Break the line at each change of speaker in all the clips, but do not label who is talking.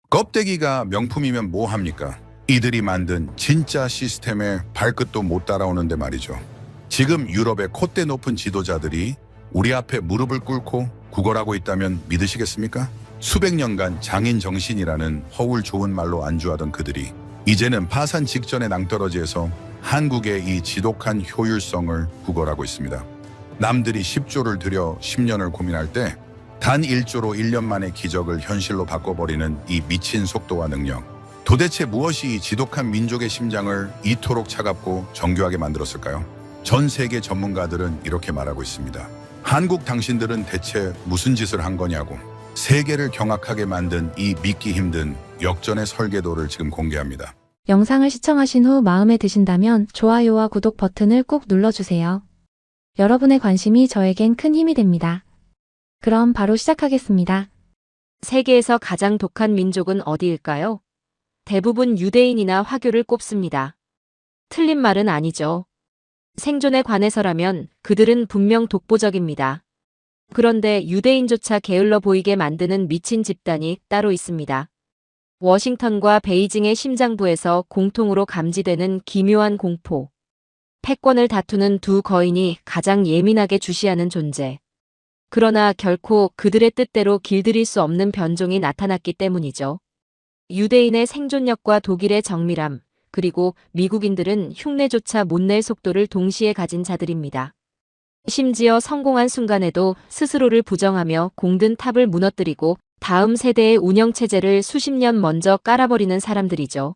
껍데기가 명품이면 뭐 합니까? 이들이 만든 진짜 시스템에 발끝도 못 따라오는데 말이죠. 지금 유럽의 콧대 높은 지도자들이 우리 앞에 무릎을 꿇고 구걸하고 있다면 믿으시겠습니까? 수백 년간 장인 정신이라는 허울 좋은 말로 안주하던 그들이 이제는 파산 직전의 낭떠러지에서 한국의 이 지독한 효율성을 구걸하고 있습니다. 남들이 10조를 들여 10년을 고민할 때 단 1조로 1년 만에 기적을 현실로 바꿔버리는 이 미친 속도와 능력. 도대체 무엇이 이 지독한 민족의 심장을 이토록 차갑고 정교하게 만들었을까요? 전 세계 전문가들은 이렇게 말하고 있습니다. 한국 당신들은 대체 무슨 짓을 한 거냐고. 세계를 경악하게 만든 이 믿기 힘든 역전의 설계도를 지금 공개합니다.
영상을 시청하신 후 마음에 드신다면 좋아요와 구독 버튼을 꾹 눌러주세요. 여러분의 관심이 저에겐 큰 힘이 됩니다. 그럼 바로 시작하겠습니다.
세계에서 가장 독한 민족은 어디일까요? 대부분 유대인이나 화교를 꼽습니다. 틀린 말은 아니죠. 생존에 관해서라면 그들은 분명 독보적입니다. 그런데 유대인조차 게을러 보이게 만드는 미친 집단이 따로 있습니다. 워싱턴과 베이징의 심장부에서 공통으로 감지되는 기묘한 공포. 패권을 다투는 두 거인이 가장 예민하게 주시하는 존재. 그러나 결코 그들의 뜻대로 길들일 수 없는 변종이 나타났기 때문이죠. 유대인의 생존력과 독일의 정밀함, 그리고 미국인들은 흉내조차 못 낼 속도를 동시에 가진 자들입니다. 심지어 성공한 순간에도 스스로를 부정하며 공든 탑을 무너뜨리고 다음 세대의 운영체제를 수십 년 먼저 깔아버리는 사람들이죠.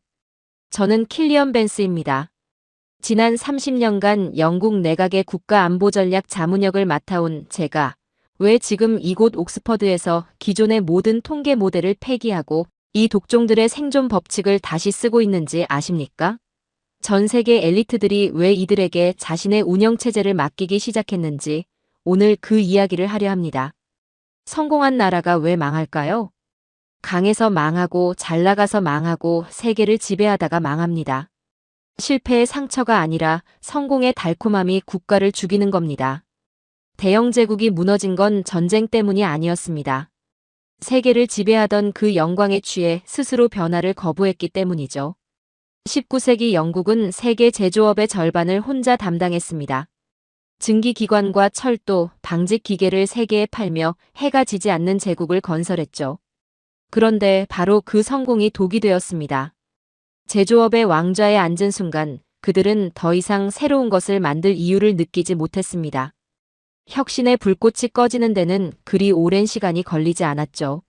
저는 킬리언 벤스입니다. 지난 30년간 영국 내각의 국가안보전략 자문역을 맡아온 제가 왜 지금 이곳 옥스퍼드에서 기존의 모든 통계 모델을 폐기하고 이 독종들의 생존 법칙을 다시 쓰고 있는지 아십니까? 전 세계 엘리트들이 왜 이들에게 자신의 운영체제를 맡기기 시작했는지 오늘 그 이야기를 하려 합니다. 성공한 나라가 왜 망할까요? 강해서 망하고 잘 나가서 망하고 세계를 지배하다가 망합니다. 실패의 상처가 아니라 성공의 달콤함이 국가를 죽이는 겁니다. 대영 제국이 무너진 건 전쟁 때문이 아니었습니다. 세계를 지배하던 그 영광에 취해 스스로 변화를 거부했기 때문이죠. 19세기 영국은 세계 제조업의 절반을 혼자 담당했습니다. 증기기관과 철도, 방직 기계를 세계에 팔며 해가 지지 않는 제국을 건설했죠. 그런데 바로 그 성공이 독이 되었습니다. 제조업의 왕좌에 앉은 순간 그들은 더 이상 새로운 것을 만들 이유를 느끼지 못했습니다. 혁신의 불꽃이 꺼지는 데는 그리 오랜 시간이 걸리지 않았죠.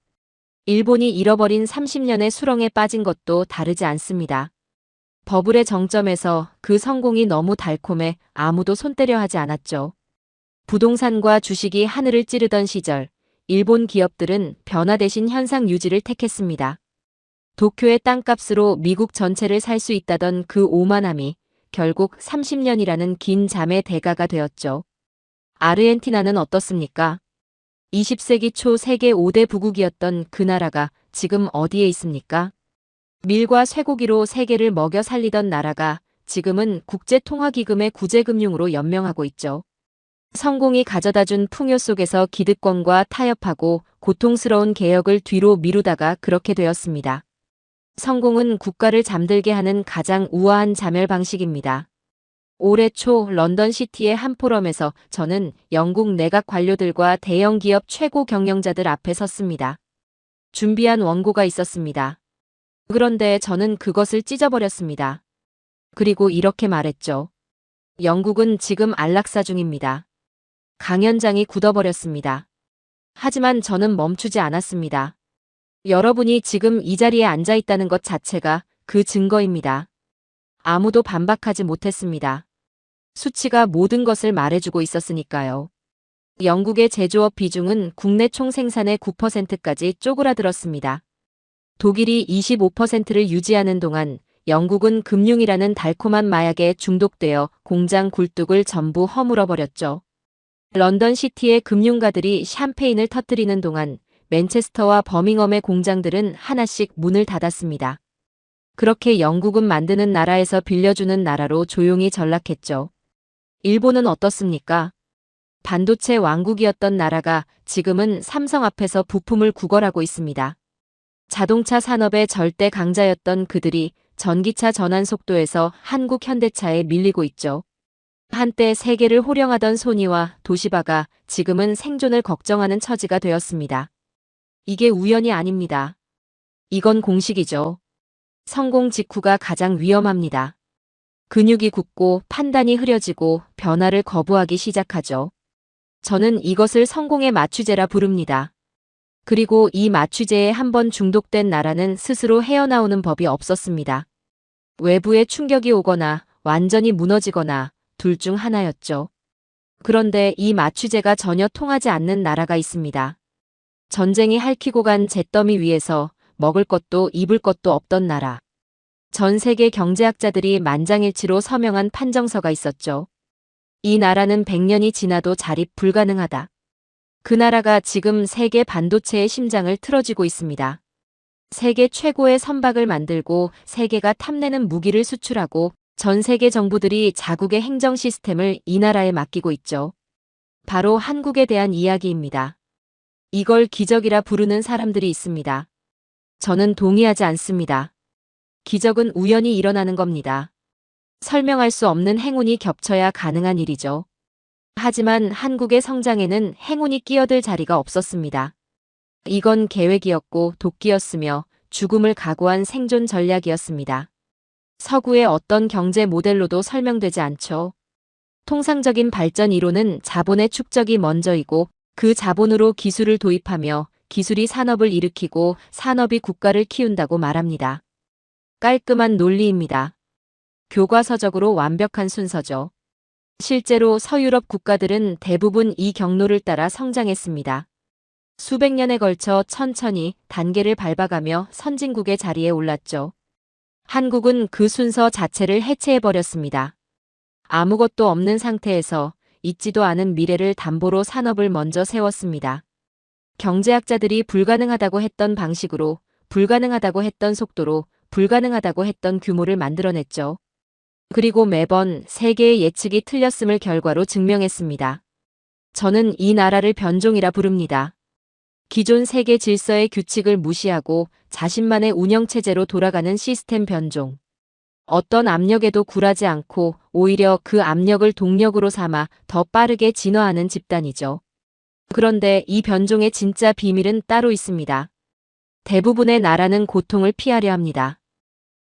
일본이 잃어버린 30년의 수렁에 빠진 것도 다르지 않습니다. 버블의 정점에서 그 성공이 너무 달콤해 아무도 손때려 하지 않았죠. 부동산과 주식이 하늘을 찌르던 시절, 일본 기업들은 변화 대신 현상 유지를 택했습니다. 도쿄의 땅값으로 미국 전체를 살 수 있다던 그 오만함이 결국 30년이라는 긴 잠의 대가가 되었죠. 아르헨티나는 어떻습니까? 20세기 초 세계 5대 부국이었던 그 나라가 지금 어디에 있습니까? 밀과 쇠고기로 세계를 먹여 살리던 나라가 지금은 국제통화기금의 구제금융으로 연명하고 있죠. 성공이 가져다준 풍요 속에서 기득권과 타협하고 고통스러운 개혁을 뒤로 미루다가 그렇게 되었습니다. 성공은 국가를 잠들게 하는 가장 우아한 자멸 방식입니다. 올해 초 런던 시티의 한 포럼에서 저는 영국 내각 관료들과 대형 기업 최고 경영자들 앞에 섰습니다. 준비한 원고가 있었습니다. 그런데 저는 그것을 찢어버렸습니다. 그리고 이렇게 말했죠. 영국은 지금 안락사 중입니다. 강연장이 굳어버렸습니다. 하지만 저는 멈추지 않았습니다. 여러분이 지금 이 자리에 앉아 있다는 것 자체가 그 증거입니다. 아무도 반박하지 못했습니다. 수치가 모든 것을 말해주고 있었으니까요. 영국의 제조업 비중은 국내 총생산의 9%까지 쪼그라들었습니다. 독일이 25%를 유지하는 동안 영국은 금융이라는 달콤한 마약에 중독되어 공장 굴뚝을 전부 허물어버렸죠. 런던 시티의 금융가들이 샴페인을 터뜨리는 동안 맨체스터와 버밍엄의 공장들은 하나씩 문을 닫았습니다. 그렇게 영국은 만드는 나라에서 빌려주는 나라로 조용히 전락했죠. 일본은 어떻습니까? 반도체 왕국이었던 나라가 지금은 삼성 앞에서 부품을 구걸하고 있습니다. 자동차 산업의 절대 강자였던 그들이 전기차 전환 속도에서 한국 현대차에 밀리고 있죠. 한때 세계를 호령하던 소니와 도시바가 지금은 생존을 걱정하는 처지가 되었습니다. 이게 우연이 아닙니다. 이건 공식이죠. 성공 직후가 가장 위험합니다. 근육이 굳고 판단이 흐려지고 변화를 거부하기 시작하죠. 저는 이것을 성공의 마취제라 부릅니다. 그리고 이 마취제에 한번 중독된 나라는 스스로 헤어나오는 법이 없었습니다. 외부의 충격이 오거나 완전히 무너지거나 둘 중 하나였죠. 그런데 이 마취제가 전혀 통하지 않는 나라가 있습니다. 전쟁이 핥히고 간 잿더미 위에서 먹을 것도 입을 것도 없던 나라. 전 세계 경제학자들이 만장일치로 서명한 판정서가 있었죠. 이 나라는 100년이 지나도 자립 불가능하다. 그 나라가 지금 세계 반도체의 심장을 틀어쥐고 있습니다. 세계 최고의 선박을 만들고 세계가 탐내는 무기를 수출하고 전 세계 정부들이 자국의 행정 시스템을 이 나라에 맡기고 있죠. 바로 한국에 대한 이야기입니다. 이걸 기적이라 부르는 사람들이 있습니다. 저는 동의하지 않습니다. 기적은 우연히 일어나는 겁니다. 설명할 수 없는 행운이 겹쳐야 가능한 일이죠. 하지만 한국의 성장에는 행운이 끼어들 자리가 없었습니다. 이건 계획이었고 도끼였으며 죽음을 각오한 생존 전략이었습니다. 서구의 어떤 경제 모델로도 설명되지 않죠. 통상적인 발전 이론은 자본의 축적이 먼저이고 그 자본으로 기술을 도입하며 기술이 산업을 일으키고 산업이 국가를 키운다고 말합니다. 깔끔한 논리입니다. 교과서적으로 완벽한 순서죠. 실제로 서유럽 국가들은 대부분 이 경로를 따라 성장했습니다. 수백 년에 걸쳐 천천히 단계를 밟아가며 선진국의 자리에 올랐죠. 한국은 그 순서 자체를 해체해버렸습니다. 아무것도 없는 상태에서 있지도 않은 미래를 담보로 산업을 먼저 세웠습니다. 경제학자들이 불가능하다고 했던 방식으로, 불가능하다고 했던 속도로, 불가능하다고 했던 규모를 만들어냈죠. 그리고 매번 세계의 예측이 틀렸음을 결과로 증명했습니다. 저는 이 나라를 변종이라 부릅니다. 기존 세계 질서의 규칙을 무시하고 자신만의 운영체제로 돌아가는 시스템 변종. 어떤 압력에도 굴하지 않고 오히려 그 압력을 동력으로 삼아 더 빠르게 진화하는 집단이죠. 그런데 이 변종의 진짜 비밀은 따로 있습니다. 대부분의 나라는 고통을 피하려 합니다.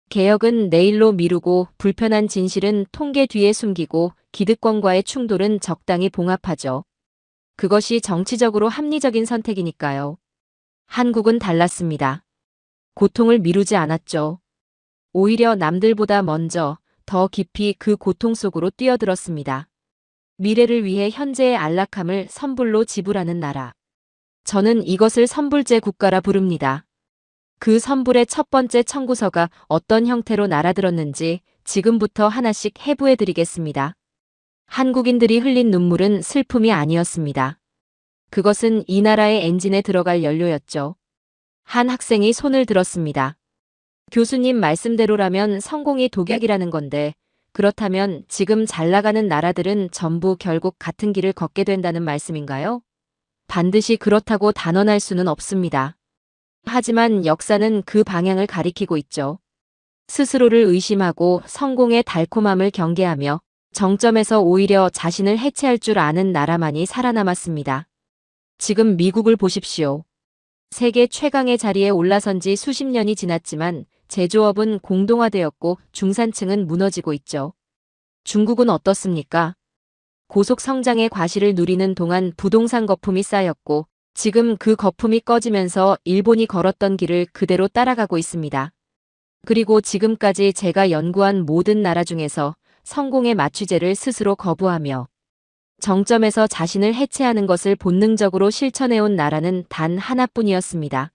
개혁은 내일로 미루고 불편한 진실은 통계 뒤에 숨기고 기득권과의 충돌은 적당히 봉합하죠. 그것이 정치적으로 합리적인 선택이니까요. 한국은 달랐습니다. 고통을 미루지 않았죠. 오히려 남들보다 먼저 더 깊이 그 고통 속으로 뛰어들었습니다. 미래를 위해 현재의 안락함을 선불로 지불하는 나라. 저는 이것을 선불제 국가라 부릅니다. 그 선불의 첫 번째 청구서가 어떤 형태로 날아들었는지 지금부터 하나씩 해부해드리겠습니다. 한국인들이 흘린 눈물은 슬픔이 아니었습니다. 그것은 이 나라의 엔진에 들어갈 연료였죠. 한 학생이 손을 들었습니다. 교수님 말씀대로라면 성공이 독약이라는 건데 그렇다면 지금 잘 나가는 나라들은 전부 결국 같은 길을 걷게 된다는 말씀인가요? 반드시 그렇다고 단언할 수는 없습니다. 하지만 역사는 그 방향을 가리키고 있죠. 스스로를 의심하고 성공의 달콤함을 경계하며 정점에서 오히려 자신을 해체할 줄 아는 나라만이 살아남았습니다. 지금 미국을 보십시오. 세계 최강의 자리에 올라선 지 수십 년이 지났지만 제조업은 공동화되었고 중산층은 무너지고 있죠. 중국은 어떻습니까? 고속 성장의 과실을 누리는 동안 부동산 거품이 쌓였고 지금 그 거품이 꺼지면서 일본이 걸었던 길을 그대로 따라가고 있습니다. 그리고 지금까지 제가 연구한 모든 나라 중에서 성공의 마취제를 스스로 거부하며 정점에서 자신을 해체하는 것을 본능적으로 실천해온 나라는 단 하나뿐이었습니다.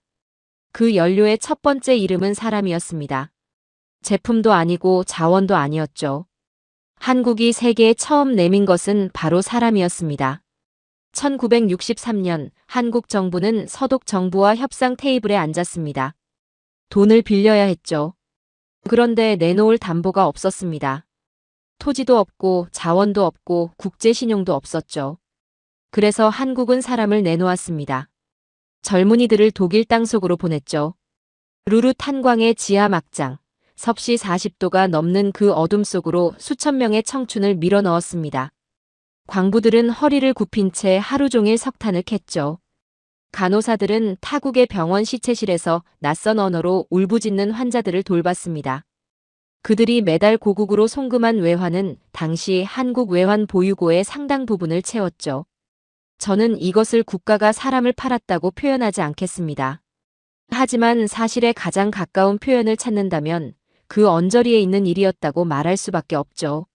그 연료의 첫 번째 이름은 사람이었습니다. 제품도 아니고 자원도 아니었죠. 한국이 세계에 처음 내민 것은 바로 사람이었습니다. 1963년 한국 정부는 서독 정부와 협상 테이블에 앉았습니다. 돈을 빌려야 했죠. 그런데 내놓을 담보가 없었습니다. 토지도 없고 자원도 없고 국제 신용도 없었죠. 그래서 한국은 사람을 내놓았습니다. 젊은이들을 독일 땅속으로 보냈죠. 루르 탄광의 지하 막장, 섭씨 40도가 넘는 그 어둠 속으로 수천 명의 청춘을 밀어넣었습니다. 광부들은 허리를 굽힌 채 하루 종일 석탄을 캤죠. 간호사들은 타국의 병원 시체실에서 낯선 언어로 울부짖는 환자들을 돌봤습니다. 그들이 매달 고국으로 송금한 외환은 당시 한국 외환 보유고의 상당 부분을 채웠죠. 저는 이것을 국가가 사람을 팔았다고 표현하지 않겠습니다. 하지만 사실에 가장 가까운 표현을 찾는다면 그 언저리에 있는 일이었다고 말할 수밖에 없죠.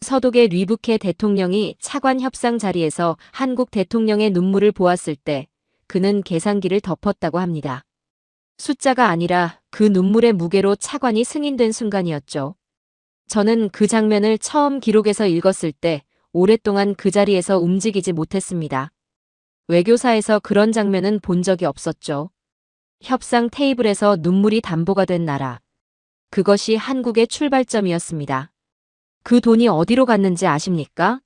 서독의 류브케 대통령이 차관 협상 자리에서 한국 대통령의 눈물을 보았을 때 그는 계산기를 덮었다고 합니다. 숫자가 아니라 그 눈물의 무게로 차관이 승인된 순간이었죠. 저는 그 장면을 처음 기록에서 읽었을 때 오랫동안 그 자리에서 움직이지 못했습니다. 외교사에서 그런 장면은 본 적이 없었죠. 협상 테이블에서 눈물이 담보가 된 나라. 그것이 한국의 출발점이었습니다. 그 돈이 어디로 갔는지 아십니까?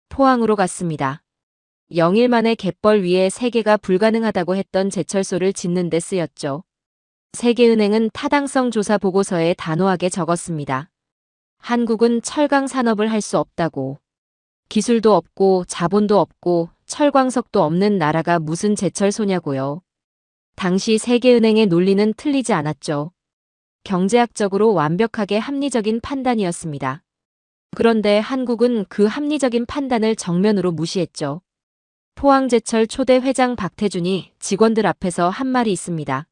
포항으로 갔습니다. 영일 만에 갯벌 위에 세계가 불가능하다고 했던 제철소를 짓는 데 쓰였죠. 세계은행은 타당성 조사 보고서에 단호하게 적었습니다. 한국은 철강 산업을 할 수 없다고. 기술도 없고 자본도 없고 철광석도 없는 나라가 무슨 제철소냐고요. 당시 세계은행의 논리는 틀리지 않았죠. 경제학적으로 완벽하게 합리적인 판단이었습니다. 그런데 한국은 그 합리적인 판단을 정면으로 무시했죠. 포항제철 초대 회장 박태준이 직원들 앞에서 한 말이 있습니다.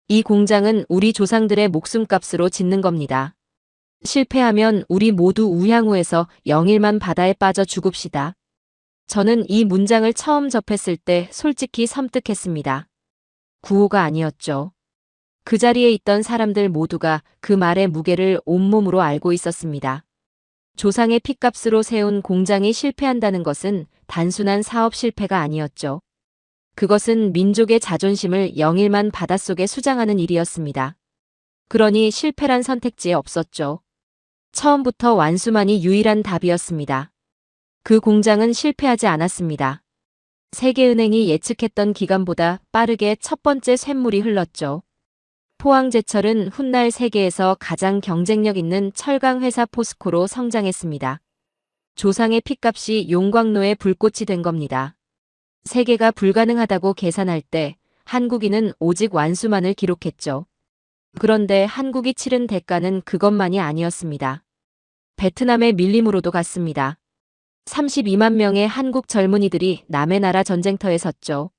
이 공장은 우리 조상들의 목숨값으로 짓는 겁니다. 실패하면 우리 모두 우향우에서 영일만 바다에 빠져 죽읍시다. 저는 이 문장을 처음 접했을 때 솔직히 섬뜩했습니다. 구호가 아니었죠. 그 자리에 있던 사람들 모두가 그 말의 무게를 온몸으로 알고 있었습니다. 조상의 핏값으로 세운 공장이 실패한다는 것은 단순한 사업 실패가 아니었죠. 그것은 민족의 자존심을 영일만 바닷속에 수장하는 일이었습니다. 그러니 실패란 선택지에 없었죠. 처음부터 완수만이 유일한 답이었습니다. 그 공장은 실패하지 않았습니다. 세계은행이 예측했던 기간보다 빠르게 첫 번째 쇳물이 흘렀죠. 포항제철은 훗날 세계에서 가장 경쟁력 있는 철강회사 포스코로 성장했습니다. 조상의 핏값이 용광로의 불꽃이 된 겁니다. 세계가 불가능하다고 계산할 때 한국인은 오직 완수만을 기록했죠. 그런데 한국이 치른 대가는 그것만이 아니었습니다. 베트남의 밀림으로도 갔습니다. 32만 명의 한국 젊은이들이 남의 나라 전쟁터에 섰죠.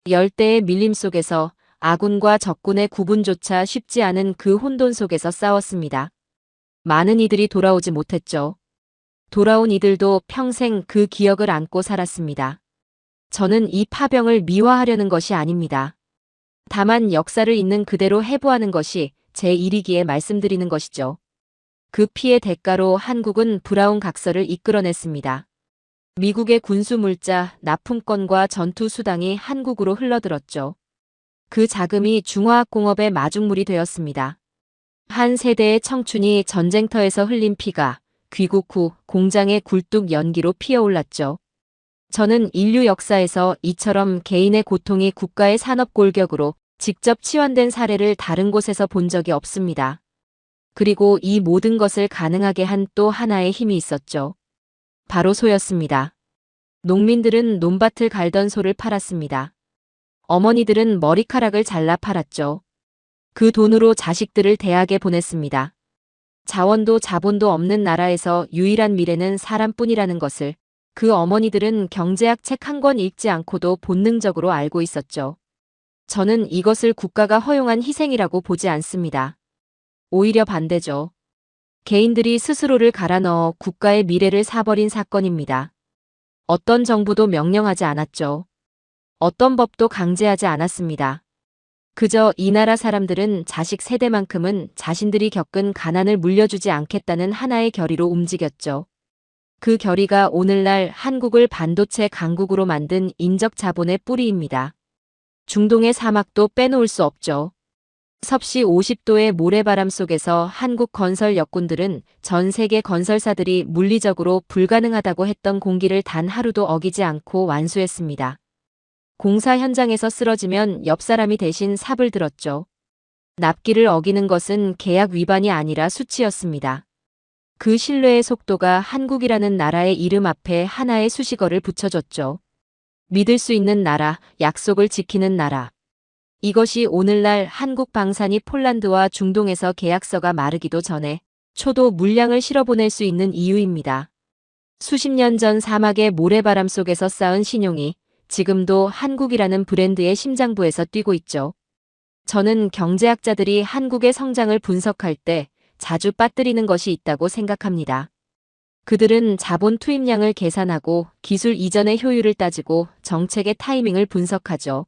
열대의 밀림 속에서 아군과 적군의 구분조차 쉽지 않은 그 혼돈 속에서 싸웠습니다. 많은 이들이 돌아오지 못했죠. 돌아온 이들도 평생 그 기억을 안고 살았습니다. 저는 이 파병을 미화하려는 것이 아닙니다. 다만 역사를 있는 그대로 해부하는 것이 제 일이기에 말씀드리는 것이죠. 그 피의 대가로 한국은 브라운 각서를 이끌어냈습니다. 미국의 군수물자, 납품권과 전투수당이 한국으로 흘러들었죠. 그 자금이 중화학공업의 마중물이 되었습니다. 한 세대의 청춘이 전쟁터에서 흘린 피가 귀국 후 공장의 굴뚝 연기로 피어올랐죠. 저는 인류 역사에서 이처럼 개인의 고통이 국가의 산업 골격으로 직접 치환된 사례를 다른 곳에서 본 적이 없습니다. 그리고 이 모든 것을 가능하게 한 또 하나의 힘이 있었죠. 바로 소였습니다. 농민들은 논밭을 갈던 소를 팔았습니다. 어머니들은 머리카락을 잘라 팔았죠. 그 돈으로 자식들을 대학에 보냈습니다. 자원도 자본도 없는 나라에서 유일한 미래는 사람뿐이라는 것을 그 어머니들은 경제학 책 한 권 읽지 않고도 본능적으로 알고 있었죠. 저는 이것을 국가가 허용한 희생이라고 보지 않습니다. 오히려 반대죠. 개인들이 스스로를 갈아 넣어 국가의 미래를 사버린 사건입니다. 어떤 정부도 명령하지 않았죠. 어떤 법도 강제하지 않았습니다. 그저 이 나라 사람들은 자식 세대만큼은 자신들이 겪은 가난을 물려주지 않겠다는 하나의 결의로 움직였죠. 그 결의가 오늘날 한국을 반도체 강국으로 만든 인적 자본의 뿌리입니다. 중동의 사막도 빼놓을 수 없죠. 섭씨 50도의 모래바람 속에서 한국 건설 역군들은 전 세계 건설사들이 물리적으로 불가능하다고 했던 공기를 단 하루도 어기지 않고 완수했습니다. 공사 현장에서 쓰러지면 옆 사람이 대신 삽을 들었죠. 납기를 어기는 것은 계약 위반이 아니라 수치였습니다. 그 신뢰의 속도가 한국이라는 나라의 이름 앞에 하나의 수식어를 붙여줬죠. 믿을 수 있는 나라, 약속을 지키는 나라. 이것이 오늘날 한국 방산이 폴란드와 중동에서 계약서가 마르기도 전에 초도 물량을 실어보낼 수 있는 이유입니다. 수십 년 전 사막의 모래바람 속에서 쌓은 신용이 지금도 한국이라는 브랜드의 심장부에서 뛰고 있죠. 저는 경제학자들이 한국의 성장을 분석할 때 자주 빠뜨리는 것이 있다고 생각합니다. 그들은 자본 투입량을 계산하고 기술 이전의 효율을 따지고 정책의 타이밍을 분석하죠.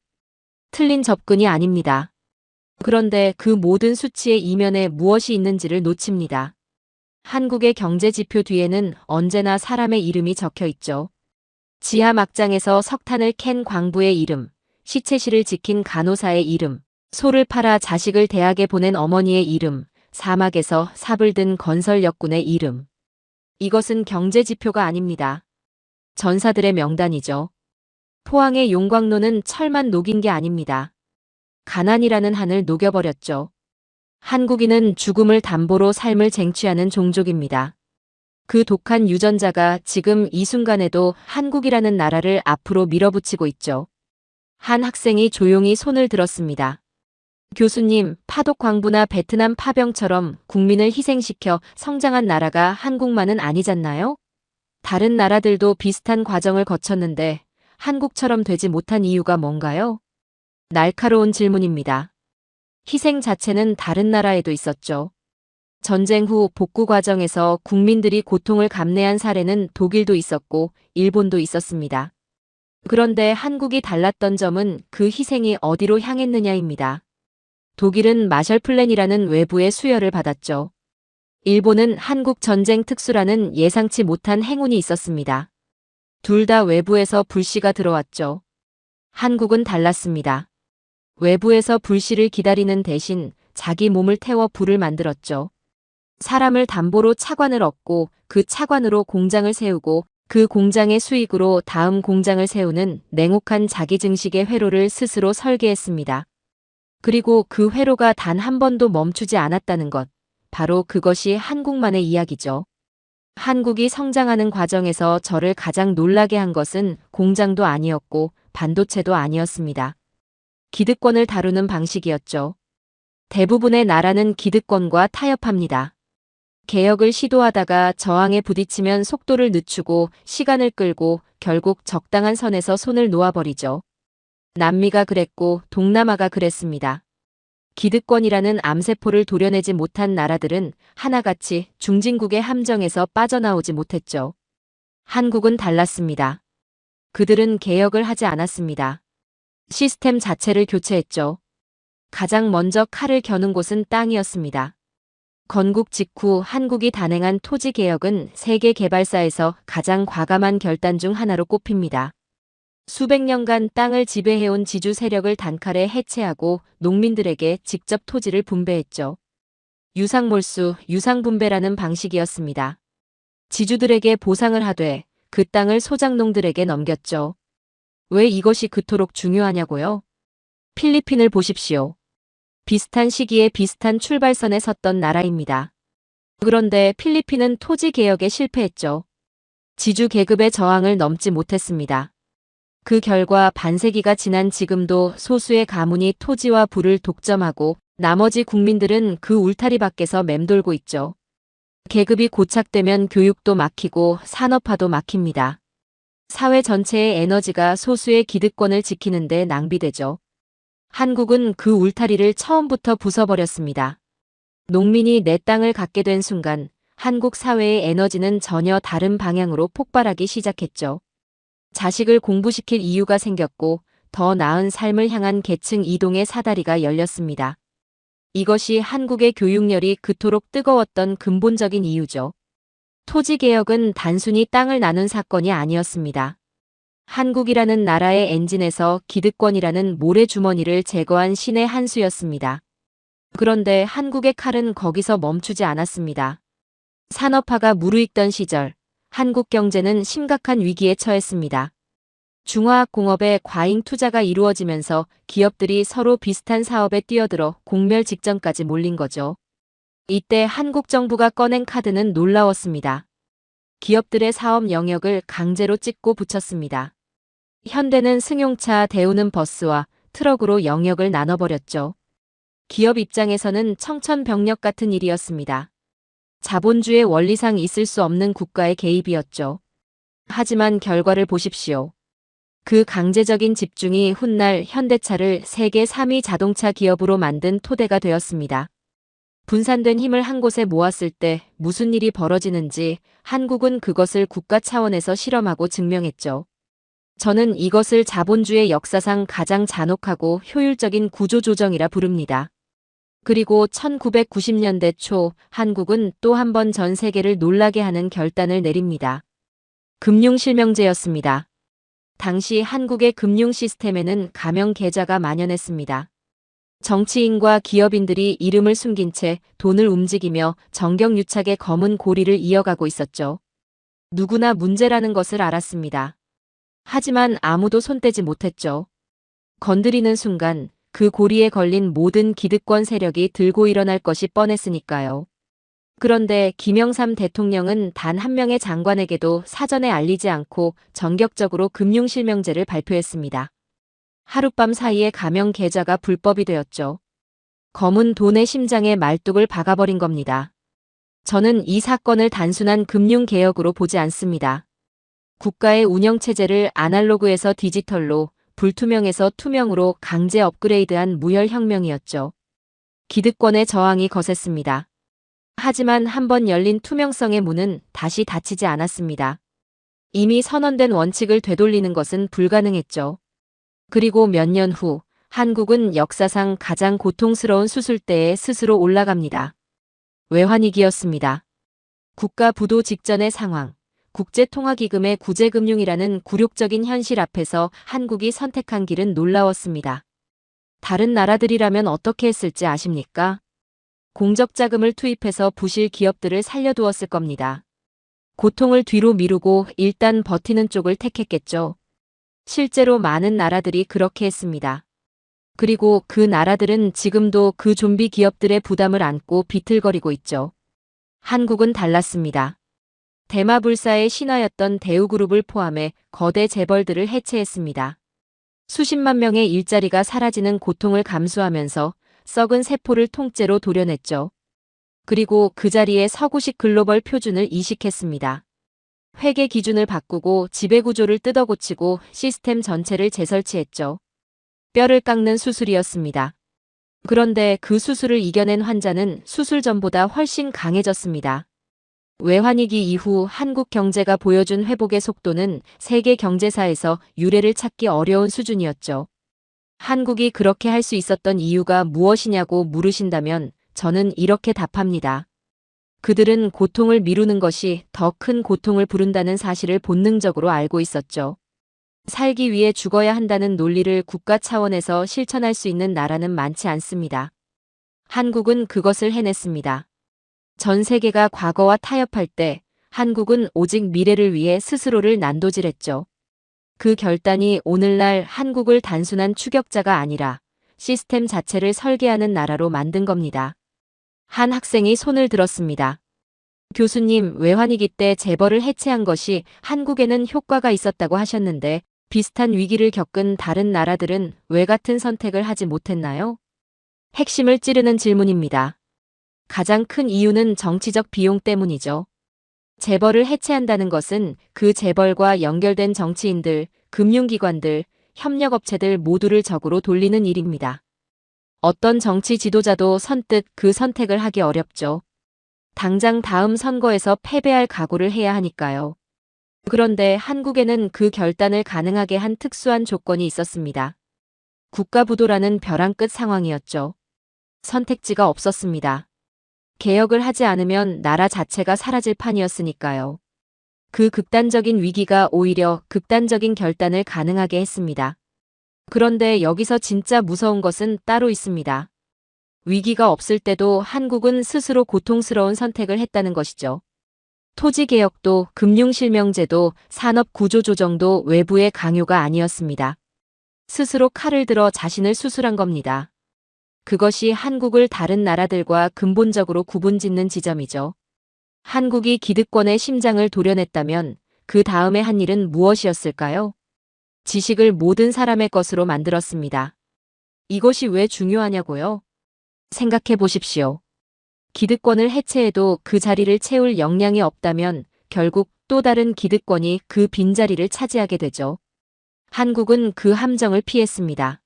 틀린 접근이 아닙니다. 그런데 그 모든 수치의 이면에 무엇이 있는지를 놓칩니다. 한국의 경제 지표 뒤에는 언제나 사람의 이름이 적혀 있죠. 지하 막장에서 석탄을 캔 광부의 이름, 시체실을 지킨 간호사의 이름, 소를 팔아 자식을 대학에 보낸 어머니의 이름, 사막에서 삽을 든 건설 역군의 이름. 이것은 경제 지표가 아닙니다. 전사들의 명단이죠. 포항의 용광로는 철만 녹인 게 아닙니다. 가난이라는 한을 녹여버렸죠. 한국인은 죽음을 담보로 삶을 쟁취하는 종족입니다. 그 독한 유전자가 지금 이 순간에도 한국이라는 나라를 앞으로 밀어붙이고 있죠. 한 학생이 조용히 손을 들었습니다. 교수님, 파독 광부나 베트남 파병처럼 국민을 희생시켜 성장한 나라가 한국만은 아니잖나요? 다른 나라들도 비슷한 과정을 거쳤는데 한국처럼 되지 못한 이유가 뭔가요? 날카로운 질문입니다. 희생 자체는 다른 나라에도 있었죠. 전쟁 후 복구 과정에서 국민들이 고통을 감내한 사례는 독일도 있었고 일본도 있었습니다. 그런데 한국이 달랐던 점은 그 희생이 어디로 향했느냐입니다. 독일은 마셜플랜이라는 외부의 수여를 받았죠. 일본은 한국 전쟁 특수라는 예상치 못한 행운이 있었습니다. 둘 다 외부에서 불씨가 들어왔죠. 한국은 달랐습니다. 외부에서 불씨를 기다리는 대신 자기 몸을 태워 불을 만들었죠. 사람을 담보로 차관을 얻고 그 차관으로 공장을 세우고 그 공장의 수익으로 다음 공장을 세우는 냉혹한 자기증식의 회로를 스스로 설계했습니다. 그리고 그 회로가 단 한 번도 멈추지 않았다는 것. 바로 그것이 한국만의 이야기죠. 한국이 성장하는 과정에서 저를 가장 놀라게 한 것은 공장도 아니었고 반도체도 아니었습니다. 기득권을 다루는 방식이었죠. 대부분의 나라는 기득권과 타협합니다. 개혁을 시도하다가 저항에 부딪히면 속도를 늦추고 시간을 끌고 결국 적당한 선에서 손을 놓아버리죠. 남미가 그랬고 동남아가 그랬습니다. 기득권이라는 암세포를 도려내지 못한 나라들은 하나같이 중진국의 함정에서 빠져나오지 못했죠. 한국은 달랐습니다. 그들은 개혁을 하지 않았습니다. 시스템 자체를 교체했죠. 가장 먼저 칼을 겨눈 곳은 땅이었습니다. 건국 직후 한국이 단행한 토지 개혁은 세계 개발사에서 가장 과감한 결단 중 하나로 꼽힙니다. 수백 년간 땅을 지배해온 지주 세력을 단칼에 해체하고 농민들에게 직접 토지를 분배했죠. 유상몰수, 유상분배라는 방식이었습니다. 지주들에게 보상을 하되 그 땅을 소작농들에게 넘겼죠. 왜 이것이 그토록 중요하냐고요? 필리핀을 보십시오. 비슷한 시기에 비슷한 출발선에 섰던 나라입니다. 그런데 필리핀은 토지 개혁에 실패했죠. 지주 계급의 저항을 넘지 못했습니다. 그 결과 반세기가 지난 지금도 소수의 가문이 토지와 부를 독점하고 나머지 국민들은 그 울타리 밖에서 맴돌고 있죠. 계급이 고착되면 교육도 막히고 산업화도 막힙니다. 사회 전체의 에너지가 소수의 기득권을 지키는데 낭비되죠. 한국은 그 울타리를 처음부터 부숴버렸습니다. 농민이 내 땅을 갖게 된 순간 한국 사회의 에너지는 전혀 다른 방향으로 폭발하기 시작했죠. 자식을 공부시킬 이유가 생겼고 더 나은 삶을 향한 계층 이동의 사다리가 열렸습니다. 이것이 한국의 교육열이 그토록 뜨거웠던 근본적인 이유죠. 토지개혁은 단순히 땅을 나눈 사건이 아니었습니다. 한국이라는 나라의 엔진에서 기득권이라는 모래주머니를 제거한 신의 한 수였습니다. 그런데 한국의 칼은 거기서 멈추지 않았습니다. 산업화가 무르익던 시절, 한국 경제는 심각한 위기에 처했습니다. 중화학공업의 과잉 투자가 이루어지면서 기업들이 서로 비슷한 사업에 뛰어들어 공멸 직전까지 몰린 거죠. 이때 한국 정부가 꺼낸 카드는 놀라웠습니다. 기업들의 사업 영역을 강제로 찍고 붙였습니다. 현대는 승용차, 대우는 버스와 트럭으로 영역을 나눠버렸죠. 기업 입장에서는 청천벽력 같은 일이었습니다. 자본주의 원리상 있을 수 없는 국가의 개입이었죠. 하지만 결과를 보십시오. 그 강제적인 집중이 훗날 현대차를 세계 3위 자동차 기업으로 만든 토대가 되었습니다. 분산된 힘을 한 곳에 모았을 때 무슨 일이 벌어지는지 한국은 그것을 국가 차원에서 실험하고 증명했죠. 저는 이것을 자본주의 역사상 가장 잔혹하고 효율적인 구조조정이라 부릅니다. 그리고 1990년대 초 한국은 또 한 번 전 세계를 놀라게 하는 결단을 내립니다. 금융실명제였습니다. 당시 한국의 금융 시스템에는 가명 계좌가 만연했습니다. 정치인과 기업인들이 이름을 숨긴 채 돈을 움직이며 정경유착의 검은 고리를 이어가고 있었죠. 누구나 문제라는 것을 알았습니다. 하지만 아무도 손대지 못했죠. 건드리는 순간 그 고리에 걸린 모든 기득권 세력이 들고 일어날 것이 뻔했으니까요. 그런데 김영삼 대통령은 단 한 명의 장관에게도 사전에 알리지 않고 전격적으로 금융실명제를 발표했습니다. 하룻밤 사이에 가명 계좌가 불법이 되었죠. 검은 돈의 심장에 말뚝을 박아버린 겁니다. 저는 이 사건을 단순한 금융개혁으로 보지 않습니다. 국가의 운영체제를 아날로그에서 디지털로, 불투명에서 투명으로 강제 업그레이드한 무혈혁명이었죠. 기득권의 저항이 거셌습니다. 하지만 한번 열린 투명성의 문은 다시 닫히지 않았습니다. 이미 선언된 원칙을 되돌리는 것은 불가능했죠. 그리고 몇 년 후 한국은 역사상 가장 고통스러운 수술대에 스스로 올라갑니다. 외환위기였습니다. 국가 부도 직전의 상황, 국제통화기금의 구제금융이라는 굴욕적인 현실 앞에서 한국이 선택한 길은 놀라웠습니다. 다른 나라들이라면 어떻게 했을지 아십니까? 공적자금을 투입해서 부실 기업들을 살려두었을 겁니다. 고통을 뒤로 미루고 일단 버티는 쪽을 택했겠죠. 실제로 많은 나라들이 그렇게 했습니다. 그리고 그 나라들은 지금도 그 좀비 기업들의 부담을 안고 비틀거리고 있죠. 한국은 달랐습니다. 대마불사의 신화였던 대우그룹을 포함해 거대 재벌들을 해체했습니다. 수십만 명의 일자리가 사라지는 고통을 감수하면서 썩은 세포를 통째로 도려냈죠. 그리고 그 자리에 서구식 글로벌 표준을 이식했습니다. 회계 기준을 바꾸고 지배구조를 뜯어고치고 시스템 전체를 재설치했죠. 뼈를 깎는 수술이었습니다. 그런데 그 수술을 이겨낸 환자는 수술 전보다 훨씬 강해졌습니다. 외환위기 이후 한국 경제가 보여준 회복의 속도는 세계 경제사에서 유례를 찾기 어려운 수준이었죠. 한국이 그렇게 할 수 있었던 이유가 무엇이냐고 물으신다면 저는 이렇게 답합니다. 그들은 고통을 미루는 것이 더 큰 고통을 부른다는 사실을 본능적으로 알고 있었죠. 살기 위해 죽어야 한다는 논리를 국가 차원에서 실천할 수 있는 나라는 많지 않습니다. 한국은 그것을 해냈습니다. 전 세계가 과거와 타협할 때 한국은 오직 미래를 위해 스스로를 난도질했죠. 그 결단이 오늘날 한국을 단순한 추격자가 아니라 시스템 자체를 설계하는 나라로 만든 겁니다. 한 학생이 손을 들었습니다. 교수님, 외환위기 때 재벌을 해체한 것이 한국에는 효과가 있었다고 하셨는데 비슷한 위기를 겪은 다른 나라들은 왜 같은 선택을 하지 못했나요? 핵심을 찌르는 질문입니다. 가장 큰 이유는 정치적 비용 때문이죠. 재벌을 해체한다는 것은 그 재벌과 연결된 정치인들, 금융기관들, 협력업체들 모두를 적으로 돌리는 일입니다. 어떤 정치 지도자도 선뜻 그 선택을 하기 어렵죠. 당장 다음 선거에서 패배할 각오를 해야 하니까요. 그런데 한국에는 그 결단을 가능하게 한 특수한 조건이 있었습니다. 국가부도라는 벼랑 끝 상황이었죠. 선택지가 없었습니다. 개혁을 하지 않으면 나라 자체가 사라질 판이었으니까요. 그 극단적인 위기가 오히려 극단적인 결단을 가능하게 했습니다. 그런데 여기서 진짜 무서운 것은 따로 있습니다. 위기가 없을 때도 한국은 스스로 고통스러운 선택을 했다는 것이죠. 토지개혁도 금융실명제도 산업구조조정도 외부의 강요가 아니었습니다. 스스로 칼을 들어 자신을 수술한 겁니다. 그것이 한국을 다른 나라들과 근본적으로 구분짓는 지점이죠. 한국이 기득권의 심장을 도려냈다면 그 다음에 한 일은 무엇이었을까요? 지식을 모든 사람의 것으로 만들었습니다. 이것이 왜 중요하냐고요? 생각해 보십시오. 기득권을 해체해도 그 자리를 채울 역량이 없다면 결국 또 다른 기득권이 그 빈자리를 차지하게 되죠. 한국은 그 함정을 피했습니다.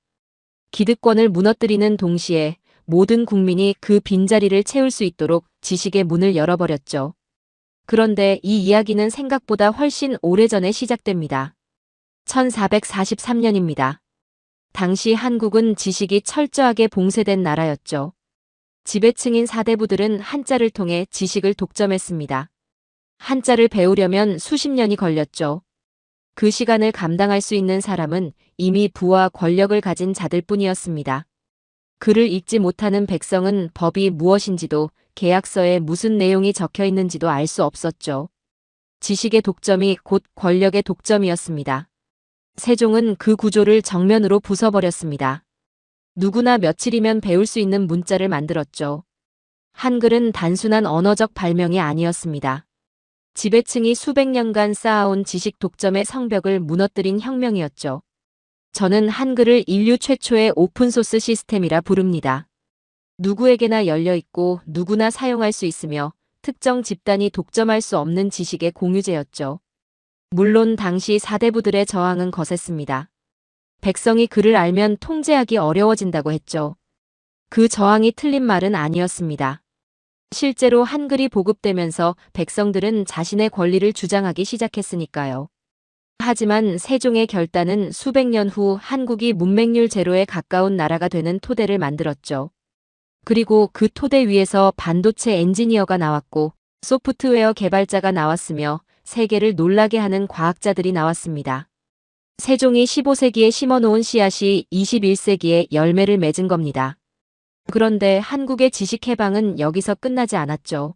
기득권을 무너뜨리는 동시에 모든 국민이 그 빈자리를 채울 수 있도록 지식의 문을 열어버렸죠. 그런데 이 이야기는 생각보다 훨씬 오래전에 시작됩니다. 1443년입니다. 당시 한국은 지식이 철저하게 봉쇄된 나라였죠. 지배층인 사대부들은 한자를 통해 지식을 독점했습니다. 한자를 배우려면 수십 년이 걸렸죠. 그 시간을 감당할 수 있는 사람은 이미 부와 권력을 가진 자들 뿐이었습니다. 글을 읽지 못하는 백성은 법이 무엇인지도 계약서에 무슨 내용이 적혀 있는지도 알 수 없었죠. 지식의 독점이 곧 권력의 독점이었습니다. 세종은 그 구조를 정면으로 부숴버렸습니다. 누구나 며칠이면 배울 수 있는 문자를 만들었죠. 한글은 단순한 언어적 발명이 아니었습니다. 지배층이 수백 년간 쌓아온 지식 독점의 성벽을 무너뜨린 혁명이었죠. 저는 한글을 인류 최초의 오픈소스 시스템이라 부릅니다. 누구에게나 열려있고 누구나 사용할 수 있으며 특정 집단이 독점할 수 없는 지식의 공유제였죠. 물론 당시 사대부들의 저항은 거셌습니다. 백성이 글을 알면 통제하기 어려워진다고 했죠. 그 저항이 틀린 말은 아니었습니다. 실제로 한글이 보급되면서 백성들은 자신의 권리를 주장하기 시작했으니까요. 하지만 세종의 결단은 수백 년 후 한국이 문맹률 제로에 가까운 나라가 되는 토대를 만들었죠. 그리고 그 토대 위에서 반도체 엔지니어가 나왔고 소프트웨어 개발자가 나왔으며 세계를 놀라게 하는 과학자들이 나왔습니다. 세종이 15세기에 심어놓은 씨앗이 21세기에 열매를 맺은 겁니다. 그런데 한국의 지식 해방은 여기서 끝나지 않았죠.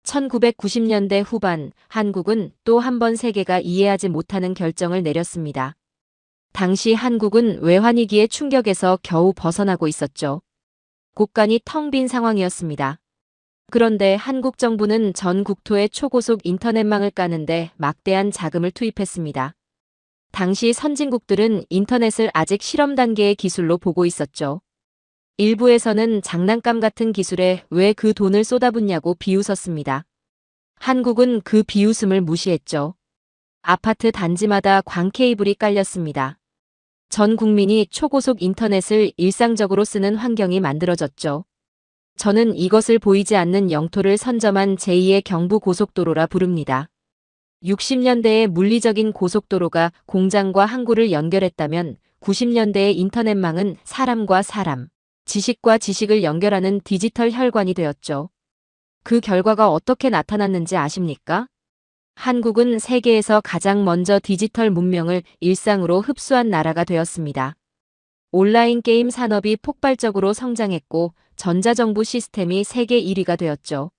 1990년대 후반 한국은 또 한 번 세계가 이해하지 못하는 결정을 내렸습니다. 당시 한국은 외환위기의 충격에서 겨우 벗어나고 있었죠. 곳간이 텅 빈 상황이었습니다. 그런데 한국 정부는 전 국토에 초고속 인터넷망을 까는데 막대한 자금을 투입했습니다. 당시 선진국들은 인터넷을 아직 실험 단계의 기술로 보고 있었죠. 일부에서는 장난감 같은 기술에 왜 그 돈을 쏟아붓냐고 비웃었습니다. 한국은 그 비웃음을 무시했죠. 아파트 단지마다 광 케이블이 깔렸습니다. 전 국민이 초고속 인터넷을 일상적으로 쓰는 환경이 만들어졌죠. 저는 이것을 보이지 않는 영토를 선점한 제2의 경부고속도로라 부릅니다. 60년대의 물리적인 고속도로가 공장과 항구를 연결했다면 90년대의 인터넷망은 사람과 사람, 지식과 지식을 연결하는 디지털 혈관이 되었죠. 그 결과가 어떻게 나타났는지 아십니까? 한국은 세계에서 가장 먼저 디지털 문명을 일상으로 흡수한 나라가 되었습니다. 온라인 게임 산업이 폭발적으로 성장했고 전자정부 시스템이 세계 1위가 되었죠.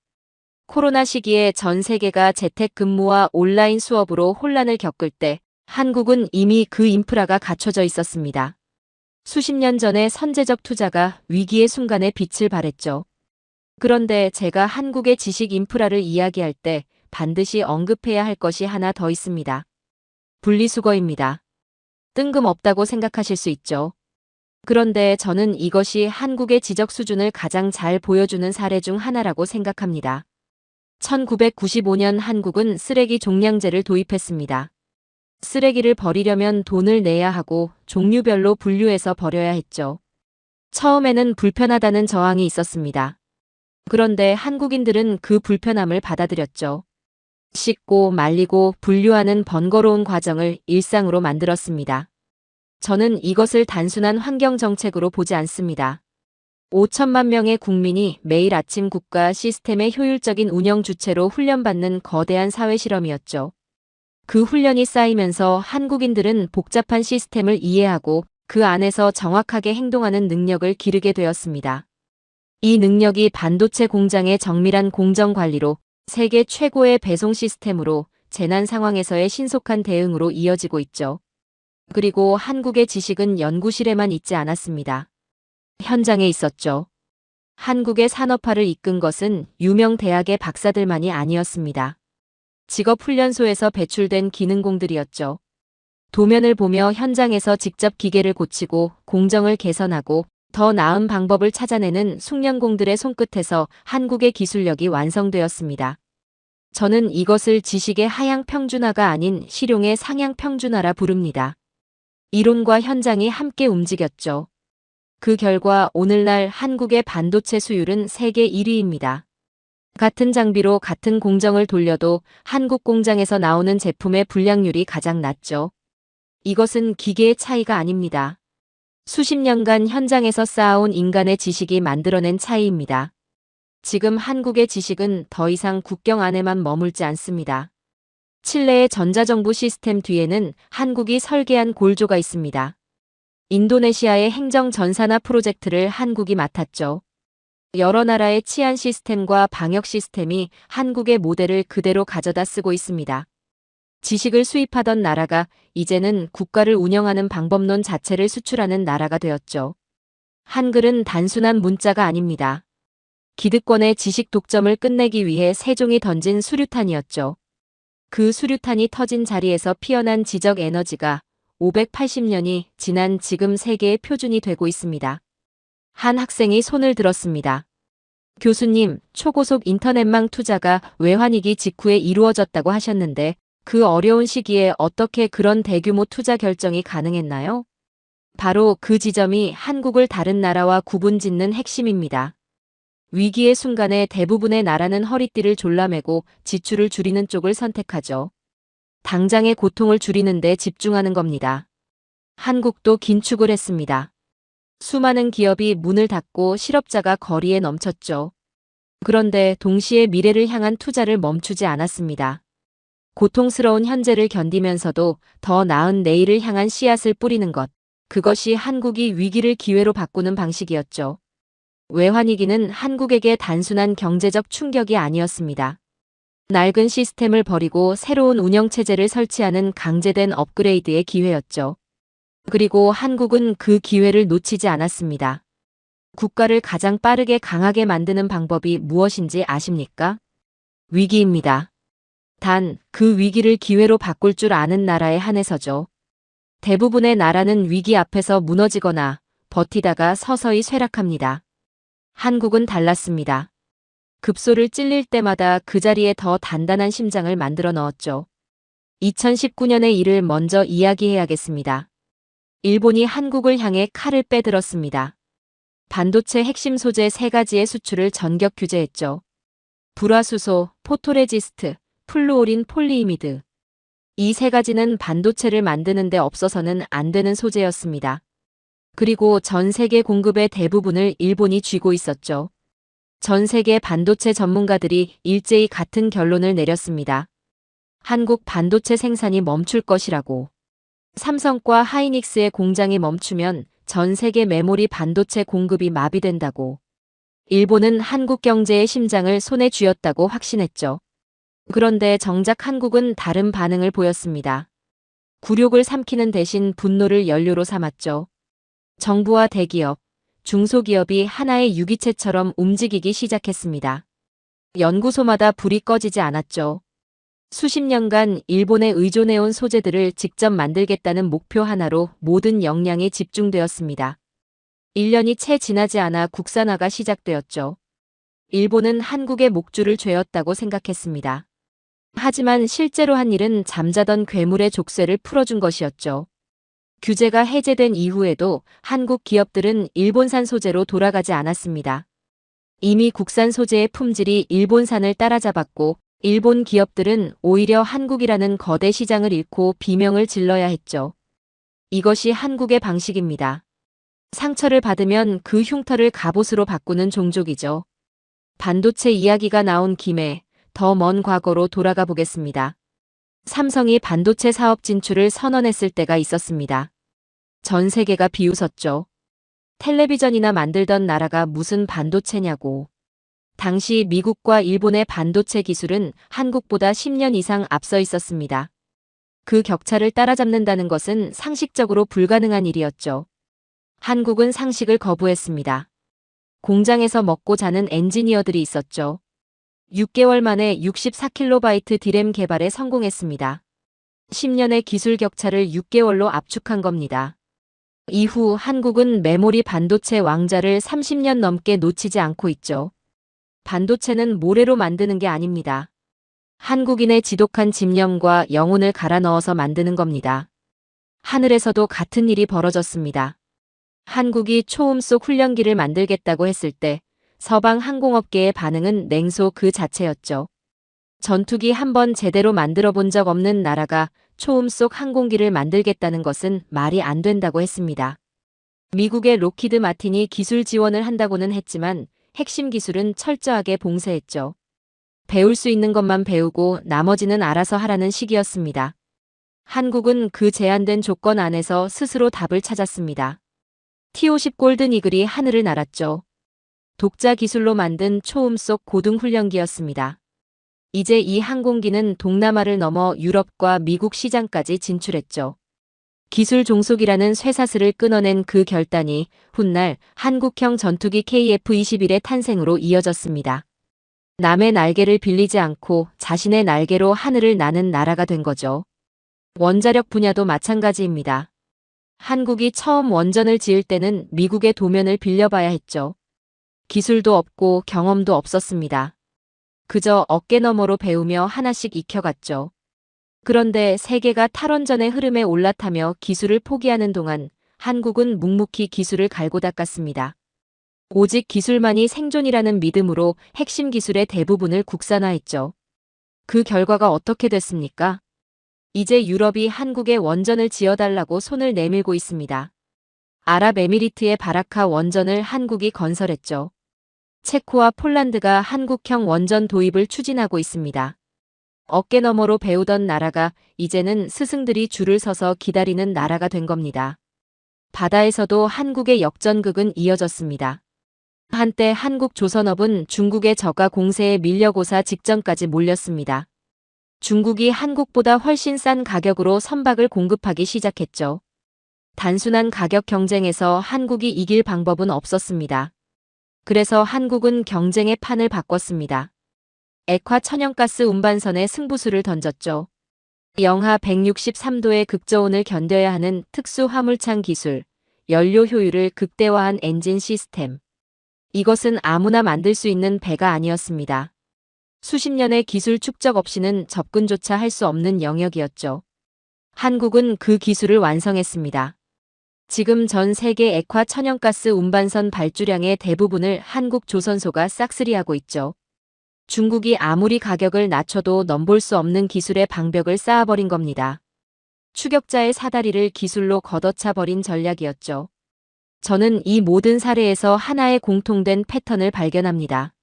코로나 시기에 전 세계가 재택근무와 온라인 수업으로 혼란을 겪을 때 한국은 이미 그 인프라가 갖춰져 있었습니다. 수십 년 전의 선제적 투자가 위기의 순간에 빛을 발했죠. 그런데 제가 한국의 지식 인프라를 이야기할 때 반드시 언급해야 할 것이 하나 더 있습니다. 분리수거입니다. 뜬금없다고 생각하실 수 있죠. 그런데 저는 이것이 한국의 지적 수준을 가장 잘 보여주는 사례 중 하나라고 생각합니다. 1995년 한국은 쓰레기 종량제를 도입했습니다. 쓰레기를 버리려면 돈을 내야 하고 종류별로 분류해서 버려야 했죠. 처음에는 불편하다는 저항이 있었습니다. 그런데 한국인들은 그 불편함을 받아들였죠. 씻고 말리고 분류하는 번거로운 과정을 일상으로 만들었습니다. 저는 이것을 단순한 환경 정책으로 보지 않습니다. 5천만 명의 국민이 매일 아침 국가 시스템의 효율적인 운영 주체로 훈련받는 거대한 사회 실험이었죠. 그 훈련이 쌓이면서 한국인들은 복잡한 시스템을 이해하고 그 안에서 정확하게 행동하는 능력을 기르게 되었습니다. 이 능력이 반도체 공장의 정밀한 공정 관리로 세계 최고의 배송 시스템으로 재난 상황에서의 신속한 대응으로 이어지고 있죠. 그리고 한국의 지식은 연구실에만 있지 않았습니다. 현장에 있었죠. 한국의 산업화를 이끈 것은 유명 대학의 박사들만이 아니었습니다. 직업훈련소에서 배출된 기능공들이었죠. 도면을 보며 현장에서 직접 기계를 고치고 공정을 개선하고 더 나은 방법을 찾아내는 숙련공들의 손끝에서 한국의 기술력이 완성되었습니다. 저는 이것을 지식의 하향 평준화가 아닌 실용의 상향 평준화라 부릅니다. 이론과 현장이 함께 움직였죠. 그 결과 오늘날 한국의 반도체 수율은 세계 1위입니다. 같은 장비로 같은 공정을 돌려도 한국 공장에서 나오는 제품의 불량률이 가장 낮죠. 이것은 기계의 차이가 아닙니다. 수십 년간 현장에서 쌓아온 인간의 지식이 만들어낸 차이입니다. 지금 한국의 지식은 더 이상 국경 안에만 머물지 않습니다. 칠레의 전자정부 시스템 뒤에는 한국이 설계한 골조가 있습니다. 인도네시아의 행정 전산화 프로젝트를 한국이 맡았죠. 여러 나라의 치안 시스템과 방역 시스템이 한국의 모델을 그대로 가져다 쓰고 있습니다. 지식을 수입하던 나라가 이제는 국가를 운영하는 방법론 자체를 수출하는 나라가 되었죠. 한글은 단순한 문자가 아닙니다. 기득권의 지식 독점을 끝내기 위해 세종이 던진 수류탄이었죠. 그 수류탄이 터진 자리에서 피어난 지적 에너지가 580년이 지난 지금 세계의 표준이 되고 있습니다. 한 학생이 손을 들었습니다. 교수님, 초고속 인터넷망 투자가 외환위기 직후에 이루어졌다고 하셨는데 그 어려운 시기에 어떻게 그런 대규모 투자 결정이 가능했나요? 바로 그 지점이 한국을 다른 나라와 구분짓는 핵심입니다. 위기의 순간에 대부분의 나라는 허리띠를 졸라매고 지출을 줄이는 쪽을 선택하죠. 당장의 고통을 줄이는 데 집중하는 겁니다. 한국도 긴축을 했습니다. 수많은 기업이 문을 닫고 실업자가 거리에 넘쳤죠. 그런데 동시에 미래를 향한 투자를 멈추지 않았습니다. 고통스러운 현재를 견디면서도 더 나은 내일을 향한 씨앗을 뿌리는 것. 그것이 한국이 위기를 기회로 바꾸는 방식이었죠. 외환위기는 한국에게 단순한 경제적 충격이 아니었습니다. 낡은 시스템을 버리고 새로운 운영체제를 설치하는 강제된 업그레이드의 기회였죠. 그리고 한국은 그 기회를 놓치지 않았습니다. 국가를 가장 빠르게 강하게 만드는 방법이 무엇인지 아십니까? 위기입니다. 단, 그 위기를 기회로 바꿀 줄 아는 나라에 한해서죠. 대부분의 나라는 위기 앞에서 무너지거나 버티다가 서서히 쇠락합니다. 한국은 달랐습니다. 급소를 찔릴 때마다 그 자리에 더 단단한 심장을 만들어 넣었죠. 2019년의 일을 먼저 이야기해야겠습니다. 일본이 한국을 향해 칼을 빼들었습니다. 반도체 핵심 소재 3가지의 수출을 전격 규제했죠. 불화수소, 포토레지스트, 플루오린 폴리이미드. 이 3가지는 반도체를 만드는 데 없어서는 안 되는 소재였습니다. 그리고 전 세계 공급의 대부분을 일본이 쥐고 있었죠. 전 세계 반도체 전문가들이 일제히 같은 결론을 내렸습니다. 한국 반도체 생산이 멈출 것이라고. 삼성과 하이닉스의 공장이 멈추면 전 세계 메모리 반도체 공급이 마비된다고. 일본은 한국 경제의 심장을 손에 쥐었다고 확신했죠. 그런데 정작 한국은 다른 반응을 보였습니다. 굴욕을 삼키는 대신 분노를 연료로 삼았죠. 정부와 대기업, 중소기업이 하나의 유기체처럼 움직이기 시작했습니다. 연구소마다 불이 꺼지지 않았죠. 수십 년간 일본에 의존해온 소재들을 직접 만들겠다는 목표 하나로 모든 역량이 집중되었습니다. 1년이 채 지나지 않아 국산화가 시작되었죠. 일본은 한국의 목줄을 죄었다고 생각했습니다. 하지만 실제로 한 일은 잠자던 괴물의 족쇄를 풀어준 것이었죠. 규제가 해제된 이후에도 한국 기업들은 일본산 소재로 돌아가지 않았습니다. 이미 국산 소재의 품질이 일본산을 따라잡았고 일본 기업들은 오히려 한국이라는 거대 시장을 잃고 비명을 질러야 했죠. 이것이 한국의 방식입니다. 상처를 받으면 그 흉터를 갑옷으로 바꾸는 종족이죠. 반도체 이야기가 나온 김에 더 먼 과거로 돌아가 보겠습니다. 삼성이 반도체 사업 진출을 선언했을 때가 있었습니다. 전 세계가 비웃었죠. 텔레비전이나 만들던 나라가 무슨 반도체냐고. 당시 미국과 일본의 반도체 기술은 한국보다 10년 이상 앞서 있었습니다. 그 격차를 따라잡는다는 것은 상식적으로 불가능한 일이었죠. 한국은 상식을 거부했습니다. 공장에서 먹고 자는 엔지니어들이 있었죠. 6개월 만에 64KB 디램 개발에 성공했습니다. 10년의 기술 격차를 6개월로 압축한 겁니다. 이후 한국은 메모리 반도체 왕자를 30년 넘게 놓치지 않고 있죠. 반도체는 모래로 만드는 게 아닙니다. 한국인의 지독한 집념과 영혼을 갈아 넣어서 만드는 겁니다. 하늘에서도 같은 일이 벌어졌습니다. 한국이 초음속 훈련기를 만들겠다고 했을 때 서방 항공업계의 반응은 냉소 그 자체였죠. 전투기 한번 제대로 만들어 본 적 없는 나라가 초음속 항공기를 만들겠다는 것은 말이 안 된다고 했습니다. 미국의 로키드 마틴이 기술 지원을 한다고는 했지만 핵심 기술은 철저하게 봉쇄했죠. 배울 수 있는 것만 배우고 나머지는 알아서 하라는 식이었습니다. 한국은 그 제한된 조건 안에서 스스로 답을 찾았습니다. T-50 골든 이글이 하늘을 날았죠. 독자 기술로 만든 초음속 고등훈련기였습니다. 이제 이 항공기는 동남아를 넘어 유럽과 미국 시장까지 진출했죠. 기술 종속이라는 쇠사슬을 끊어낸 그 결단이 훗날 한국형 전투기 KF-21의 탄생으로 이어졌습니다. 남의 날개를 빌리지 않고 자신의 날개로 하늘을 나는 나라가 된 거죠. 원자력 분야도 마찬가지입니다. 한국이 처음 원전을 지을 때는 미국의 도면을 빌려봐야 했죠. 기술도 없고 경험도 없었습니다. 그저 어깨너머로 배우며 하나씩 익혀갔죠. 그런데 세계가 탈원전의 흐름에 올라타며 기술을 포기하는 동안 한국은 묵묵히 기술을 갈고 닦았습니다. 오직 기술만이 생존이라는 믿음으로 핵심 기술의 대부분을 국산화했죠. 그 결과가 어떻게 됐습니까? 이제 유럽이 한국에 원전을 지어달라고 손을 내밀고 있습니다. 아랍에미리트의 바라카 원전을 한국이 건설했죠. 체코와 폴란드가 한국형 원전 도입을 추진하고 있습니다. 어깨너머로 배우던 나라가 이제는 스승들이 줄을 서서 기다리는 나라가 된 겁니다. 바다에서도 한국의 역전극은 이어졌습니다. 한때 한국조선업은 중국의 저가 공세에 밀려고사 직전까지 몰렸습니다. 중국이 한국보다 훨씬 싼 가격으로 선박을 공급하기 시작했죠. 단순한 가격 경쟁에서 한국이 이길 방법은 없었습니다. 그래서 한국은 경쟁의 판을 바꿨습니다. 액화 천연가스 운반선에 승부수를 던졌죠. 영하 163도의 극저온을 견뎌야 하는 특수 화물창 기술, 연료 효율을 극대화한 엔진 시스템. 이것은 아무나 만들 수 있는 배가 아니었습니다. 수십 년의 기술 축적 없이는 접근조차 할 수 없는 영역이었죠. 한국은 그 기술을 완성했습니다. 지금 전 세계 액화 천연가스 운반선 발주량의 대부분을 한국 조선소가 싹쓸이하고 있죠. 중국이 아무리 가격을 낮춰도 넘볼 수 없는 기술의 방벽을 쌓아버린 겁니다. 추격자의 사다리를 기술로 걷어차버린 전략이었죠. 저는 이 모든 사례에서 하나의 공통된 패턴을 발견합니다.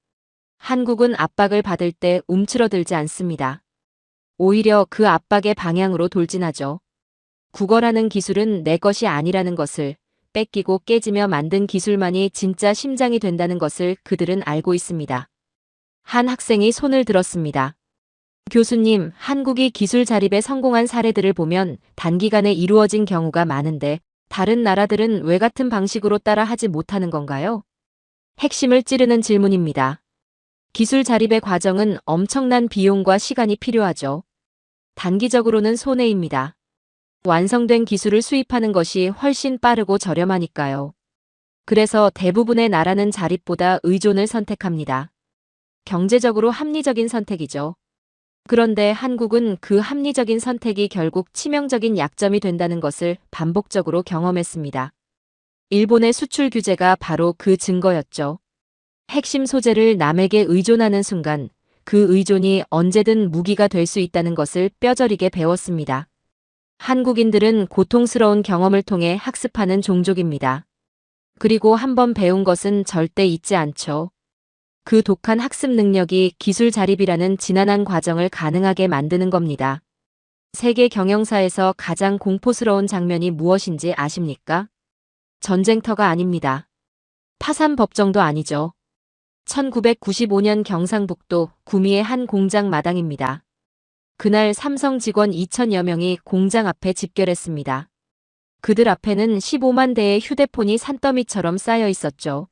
한국은 압박을 받을 때 움츠러들지 않습니다. 오히려 그 압박의 방향으로 돌진하죠. 국어라는 기술은 내 것이 아니라는 것을, 뺏기고 깨지며 만든 기술만이 진짜 심장이 된다는 것을 그들은 알고 있습니다. 한 학생이 손을 들었습니다. 교수님, 한국이 기술 자립에 성공한 사례들을 보면 단기간에 이루어진 경우가 많은데 다른 나라들은 왜 같은 방식으로 따라 하지 못하는 건가요? 핵심을 찌르는 질문입니다. 기술 자립의 과정은 엄청난 비용과 시간이 필요하죠. 단기적으로는 손해입니다. 완성된 기술을 수입하는 것이 훨씬 빠르고 저렴하니까요. 그래서 대부분의 나라는 자립보다 의존을 선택합니다. 경제적으로 합리적인 선택이죠. 그런데 한국은 그 합리적인 선택이 결국 치명적인 약점이 된다는 것을 반복적으로 경험했습니다. 일본의 수출 규제가 바로 그 증거였죠. 핵심 소재를 남에게 의존하는 순간 그 의존이 언제든 무기가 될 수 있다는 것을 뼈저리게 배웠습니다. 한국인들은 고통스러운 경험을 통해 학습하는 종족입니다. 그리고 한번 배운 것은 절대 잊지 않죠. 그 독한 학습 능력이 기술 자립이라는 지난한 과정을 가능하게 만드는 겁니다. 세계 경영사에서 가장 공포스러운 장면이 무엇인지 아십니까? 전쟁터가 아닙니다. 파산 법정도 아니죠. 1995년 경상북도 구미의 한 공장 마당입니다. 그날 삼성 직원 2천여 명이 공장 앞에 집결했습니다. 그들 앞에는 15만 대의 휴대폰이 산더미처럼 쌓여 있었죠.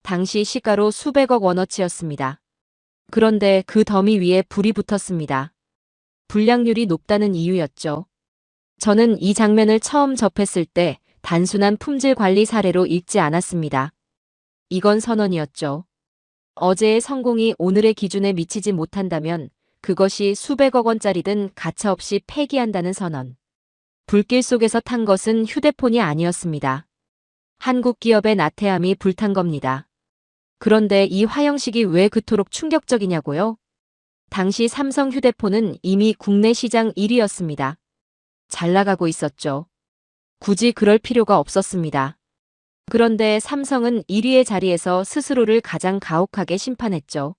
당시 시가로 수백억 원어치였습니다. 그런데 그 더미 위에 불이 붙었습니다. 불량률이 높다는 이유였죠. 저는 이 장면을 처음 접했을 때 단순한 품질 관리 사례로 읽지 않았습니다. 이건 선언이었죠. 어제의 성공이 오늘의 기준에 미치지 못한다면 그것이 수백억 원짜리든 가차없이 폐기한다는 선언. 불길 속에서 탄 것은 휴대폰이 아니었습니다. 한국 기업의 나태함이 불탄 겁니다. 그런데 이 화형식이 왜 그토록 충격적이냐고요? 당시 삼성 휴대폰은 이미 국내 시장 1위였습니다. 잘 나가고 있었죠. 굳이 그럴 필요가 없었습니다. 그런데 삼성은 1위의 자리에서 스스로를 가장 가혹하게 심판했죠.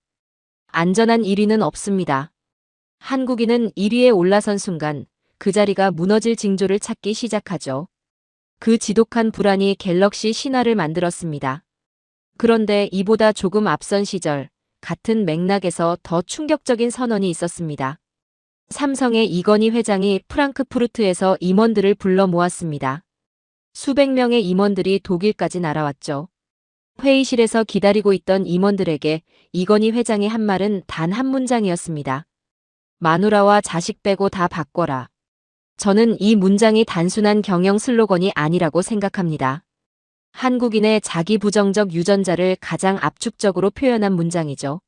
안전한 1위는 없습니다. 한국인은 1위에 올라선 순간 그 자리가 무너질 징조를 찾기 시작하죠. 그 지독한 불안이 갤럭시 신화를 만들었습니다. 그런데 이보다 조금 앞선 시절, 같은 맥락에서 더 충격적인 선언이 있었습니다. 삼성의 이건희 회장이 프랑크푸르트에서 임원들을 불러 모았습니다. 수백 명의 임원들이 독일까지 날아왔죠. 회의실에서 기다리고 있던 임원들에게 이건희 회장이 한 말은 단 한 문장이었습니다. 마누라와 자식 빼고 다 바꿔라. 저는 이 문장이 단순한 경영 슬로건이 아니라고 생각합니다. 한국인의 자기 부정적 유전자를 가장 압축적으로 표현한 문장이죠.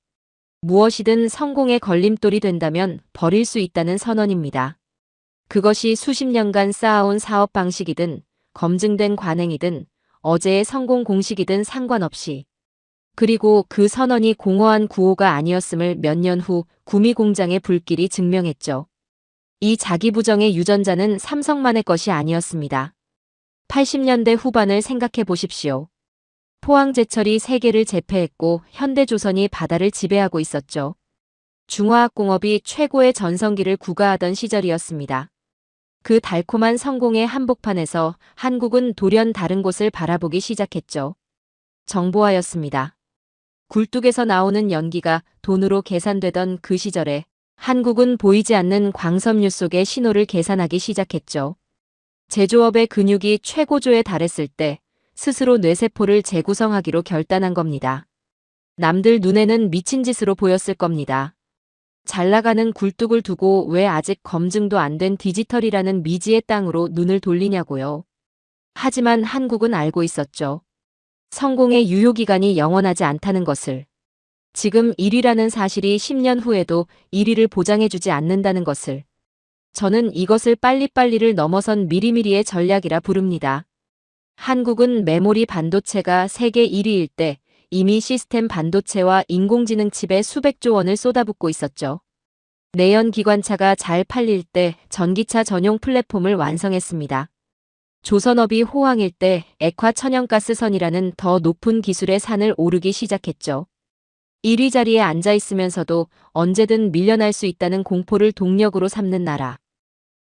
무엇이든 성공의 걸림돌이 된다면 버릴 수 있다는 선언입니다. 그것이 수십 년간 쌓아온 사업 방식이든 검증된 관행이든 어제의 성공 공식이든 상관없이. 그리고 그 선언이 공허한 구호가 아니었음을 몇 년 후 구미 공장의 불길이 증명했죠. 이 자기부정의 유전자는 삼성만의 것이 아니었습니다. 80년대 후반을 생각해 보십시오. 포항제철이 세계를 제패했고 현대조선이 바다를 지배하고 있었죠. 중화학공업이 최고의 전성기를 구가하던 시절이었습니다. 그 달콤한 성공의 한복판에서 한국은 돌연 다른 곳을 바라보기 시작했죠. 정보화였습니다. 굴뚝에서 나오는 연기가 돈으로 계산되던 그 시절에 한국은 보이지 않는 광섬유 속의 신호를 계산하기 시작했죠. 제조업의 근육이 최고조에 달했을 때 스스로 뇌세포를 재구성하기로 결단한 겁니다. 남들 눈에는 미친 짓으로 보였을 겁니다. 잘 나가는 굴뚝을 두고 왜 아직 검증도 안 된 디지털이라는 미지의 땅으로 눈을 돌리냐고요. 하지만 한국은 알고 있었죠. 성공의 유효기간이 영원하지 않다는 것을. 지금 1위라는 사실이 10년 후에도 1위를 보장해주지 않는다는 것을. 저는 이것을 빨리빨리를 넘어선 미리미리의 전략이라 부릅니다. 한국은 메모리 반도체가 세계 1위일 때 이미 시스템 반도체와 인공지능 칩에 수백조 원을 쏟아붓고 있었죠. 내연 기관차가 잘 팔릴 때 전기차 전용 플랫폼을 완성했습니다. 조선업이 호황일 때 액화 천연가스선이라는 더 높은 기술의 산을 오르기 시작했죠. 1위 자리에 앉아 있으면서도 언제든 밀려날 수 있다는 공포를 동력으로 삼는 나라.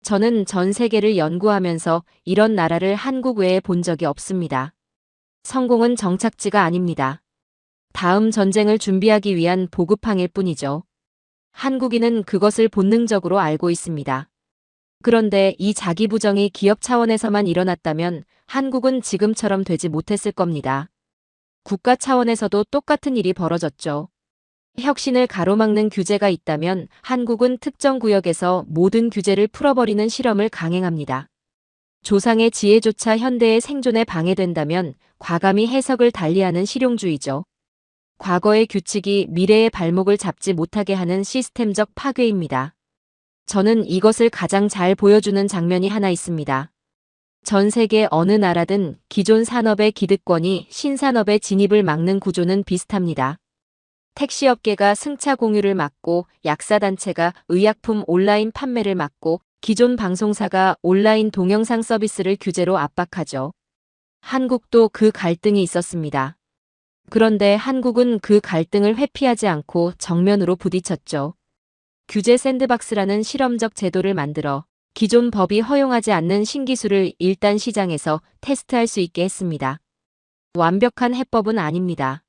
저는 전 세계를 연구하면서 이런 나라를 한국 외에 본 적이 없습니다. 성공은 정착지가 아닙니다. 다음 전쟁을 준비하기 위한 보급항일 뿐이죠. 한국인은 그것을 본능적으로 알고 있습니다. 그런데 이 자기부정이 기업 차원에서만 일어났다면 한국은 지금처럼 되지 못했을 겁니다. 국가 차원에서도 똑같은 일이 벌어졌죠. 혁신을 가로막는 규제가 있다면 한국은 특정 구역에서 모든 규제를 풀어버리는 실험을 강행합니다. 조상의 지혜조차 현대의 생존에 방해된다면 과감히 해석을 달리하는 실용주의죠. 과거의 규칙이 미래의 발목을 잡지 못하게 하는 시스템적 파괴입니다. 저는 이것을 가장 잘 보여주는 장면이 하나 있습니다. 전 세계 어느 나라든 기존 산업의 기득권이 신산업의 진입을 막는 구조는 비슷합니다. 택시업계가 승차 공유를 막고 약사단체가 의약품 온라인 판매를 막고 기존 방송사가 온라인 동영상 서비스를 규제로 압박하죠. 한국도 그 갈등이 있었습니다. 그런데 한국은 그 갈등을 회피하지 않고 정면으로 부딪혔죠. 규제 샌드박스라는 실험적 제도를 만들어 기존 법이 허용하지 않는 신기술을 일단 시장에서 테스트할 수 있게 했습니다. 완벽한 해법은 아닙니다.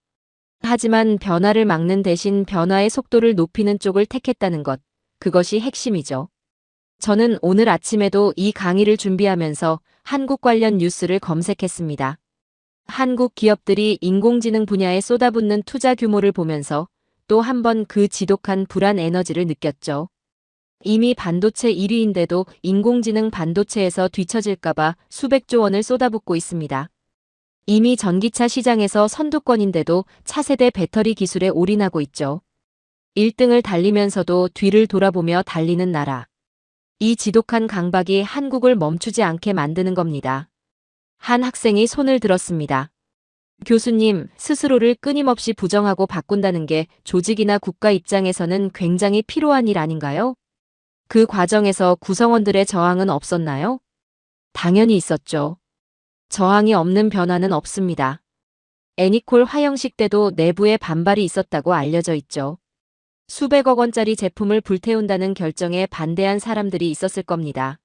하지만 변화를 막는 대신 변화의 속도를 높이는 쪽을 택했다는 것, 그것이 핵심이죠. 저는 오늘 아침에도 이 강의를 준비하면서 한국 관련 뉴스를 검색했습니다. 한국 기업들이 인공지능 분야에 쏟아붓는 투자 규모를 보면서 또 한 번 그 지독한 불안 에너지를 느꼈죠. 이미 반도체 1위인데도 인공지능 반도체에서 뒤처질까봐 수백조 원을 쏟아붓고 있습니다. 이미 전기차 시장에서 선두권인데도 차세대 배터리 기술에 올인하고 있죠. 1등을 달리면서도 뒤를 돌아보며 달리는 나라. 이 지독한 강박이 한국을 멈추지 않게 만드는 겁니다. 한 학생이 손을 들었습니다. 교수님, 스스로를 끊임없이 부정하고 바꾼다는 게 조직이나 국가 입장에서는 굉장히 필요한 일 아닌가요? 그 과정에서 구성원들의 저항은 없었나요? 당연히 있었죠. 저항이 없는 변화는 없습니다. 애니콜 화형식 때도 내부에 반발이 있었다고 알려져 있죠. 수백억 원짜리 제품을 불태운다는 결정에 반대한 사람들이 있었을 겁니다.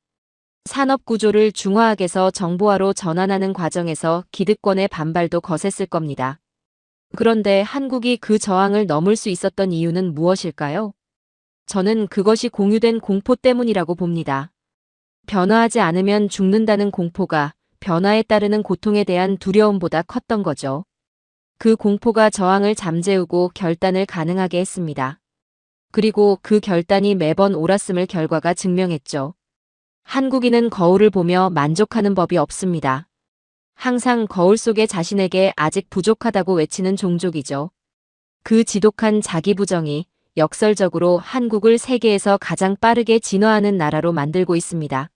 산업 구조를 중화학에서 정보화로 전환하는 과정에서 기득권의 반발도 거셌을 겁니다. 그런데 한국이 그 저항을 넘을 수 있었던 이유는 무엇일까요? 저는 그것이 공유된 공포 때문이라고 봅니다. 변화하지 않으면 죽는다는 공포가 변화에 따르는 고통에 대한 두려움보다 컸던 거죠. 그 공포가 저항을 잠재우고 결단을 가능하게 했습니다. 그리고 그 결단이 매번 옳았음을 결과가 증명했죠. 한국인은 거울을 보며 만족하는 법이 없습니다. 항상 거울 속에 자신에게 아직 부족하다고 외치는 종족이죠. 그 지독한 자기부정이 역설적으로 한국을 세계에서 가장 빠르게 진화하는 나라로 만들고 있습니다.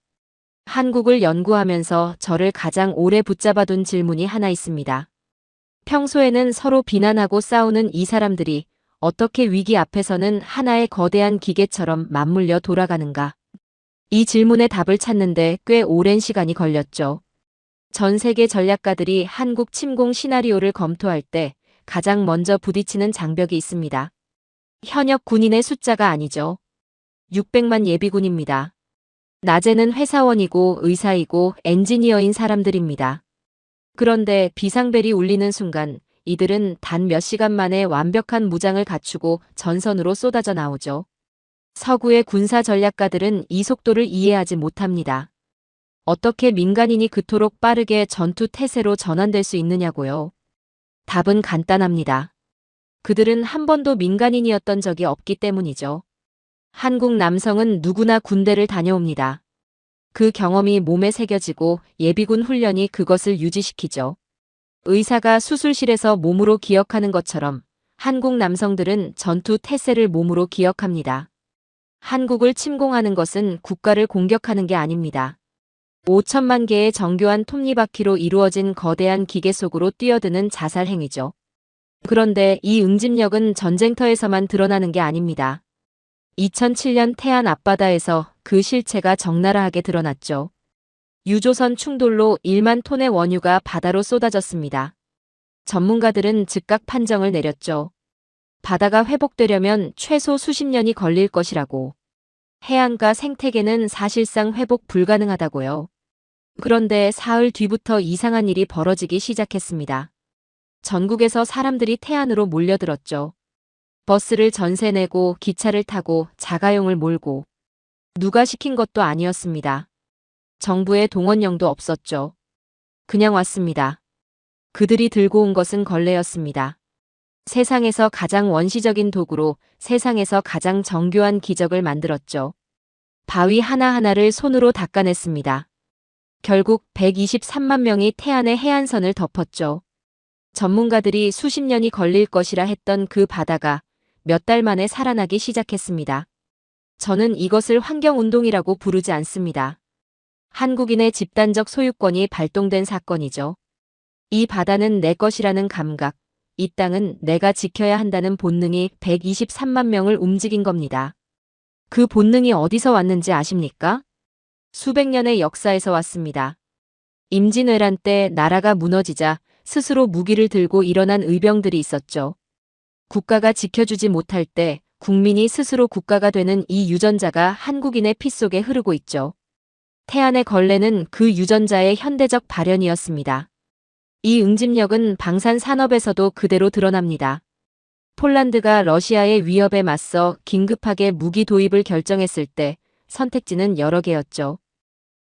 한국을 연구하면서 저를 가장 오래 붙잡아둔 질문이 하나 있습니다. 평소에는 서로 비난하고 싸우는 이 사람들이 어떻게 위기 앞에서는 하나의 거대한 기계처럼 맞물려 돌아가는가? 이 질문의 답을 찾는데 꽤 오랜 시간이 걸렸죠. 전 세계 전략가들이 한국 침공 시나리오를 검토할 때 가장 먼저 부딪히는 장벽이 있습니다. 현역 군인의 숫자가 아니죠. 600만 예비군입니다. 낮에는 회사원이고 의사이고 엔지니어인 사람들입니다. 그런데 비상벨이 울리는 순간 이들은 단 몇 시간 만에 완벽한 무장을 갖추고 전선으로 쏟아져 나오죠. 서구의 군사 전략가들은 이 속도를 이해하지 못합니다. 어떻게 민간인이 그토록 빠르게 전투 태세로 전환될 수 있느냐고요? 답은 간단합니다. 그들은 한 번도 민간인이었던 적이 없기 때문이죠. 한국 남성은 누구나 군대를 다녀옵니다. 그 경험이 몸에 새겨지고 예비군 훈련이 그것을 유지시키죠. 의사가 수술실에서 몸으로 기억하는 것처럼 한국 남성들은 전투 태세를 몸으로 기억합니다. 한국을 침공하는 것은 국가를 공격하는 게 아닙니다. 5천만 개의 정교한 톱니바퀴로 이루어진 거대한 기계 속으로 뛰어드는 자살 행위죠. 그런데 이 응집력은 전쟁터에서만 드러나는 게 아닙니다. 2007년 태안 앞바다에서 그 실체가 적나라하게 드러났죠. 유조선 충돌로 1만 톤의 원유가 바다로 쏟아졌습니다. 전문가들은 즉각 판정을 내렸죠. 바다가 회복되려면 최소 수십 년이 걸릴 것이라고. 해안가 생태계는 사실상 회복 불가능하다고요. 그런데 사흘 뒤부터 이상한 일이 벌어지기 시작했습니다. 전국에서 사람들이 태안으로 몰려들었죠. 버스를 전세 내고 기차를 타고 자가용을 몰고. 누가 시킨 것도 아니었습니다. 정부의 동원령도 없었죠. 그냥 왔습니다. 그들이 들고 온 것은 걸레였습니다. 세상에서 가장 원시적인 도구로 세상에서 가장 정교한 기적을 만들었죠. 바위 하나하나를 손으로 닦아냈습니다. 결국 123만 명이 태안의 해안선을 덮었죠. 전문가들이 수십 년이 걸릴 것이라 했던 그 바다가 몇 달 만에 살아나기 시작했습니다. 저는 이것을 환경운동이라고 부르지 않습니다. 한국인의 집단적 소유권이 발동된 사건이죠. 이 바다는 내 것이라는 감각, 이 땅은 내가 지켜야 한다는 본능이 123만 명을 움직인 겁니다. 그 본능이 어디서 왔는지 아십니까? 수백 년의 역사에서 왔습니다. 임진왜란 때 나라가 무너지자 스스로 무기를 들고 일어난 의병들이 있었죠. 국가가 지켜주지 못할 때 국민이 스스로 국가가 되는 이 유전자가 한국인의 피 속에 흐르고 있죠. 태안의 걸레는 그 유전자의 현대적 발현이었습니다. 이 응집력은 방산 산업에서도 그대로 드러납니다. 폴란드가 러시아의 위협에 맞서 긴급하게 무기 도입을 결정했을 때 선택지는 여러 개였죠.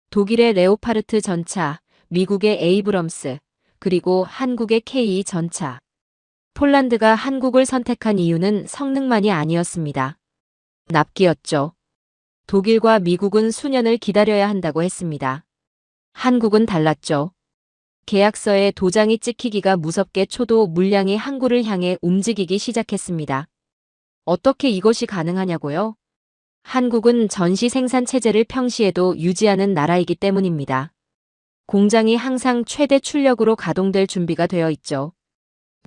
독일의 레오파르트 전차, 미국의 에이브럼스, 그리고 한국의 K2 전차. 폴란드가 한국을 선택한 이유는 성능만이 아니었습니다. 납기였죠. 독일과 미국은 수년을 기다려야 한다고 했습니다. 한국은 달랐죠. 계약서에 도장이 찍히기가 무섭게 초도 물량이 항구를 향해 움직이기 시작했습니다. 어떻게 이것이 가능하냐고요? 한국은 전시 생산 체제를 평시에도 유지하는 나라이기 때문입니다. 공장이 항상 최대 출력으로 가동될 준비가 되어 있죠.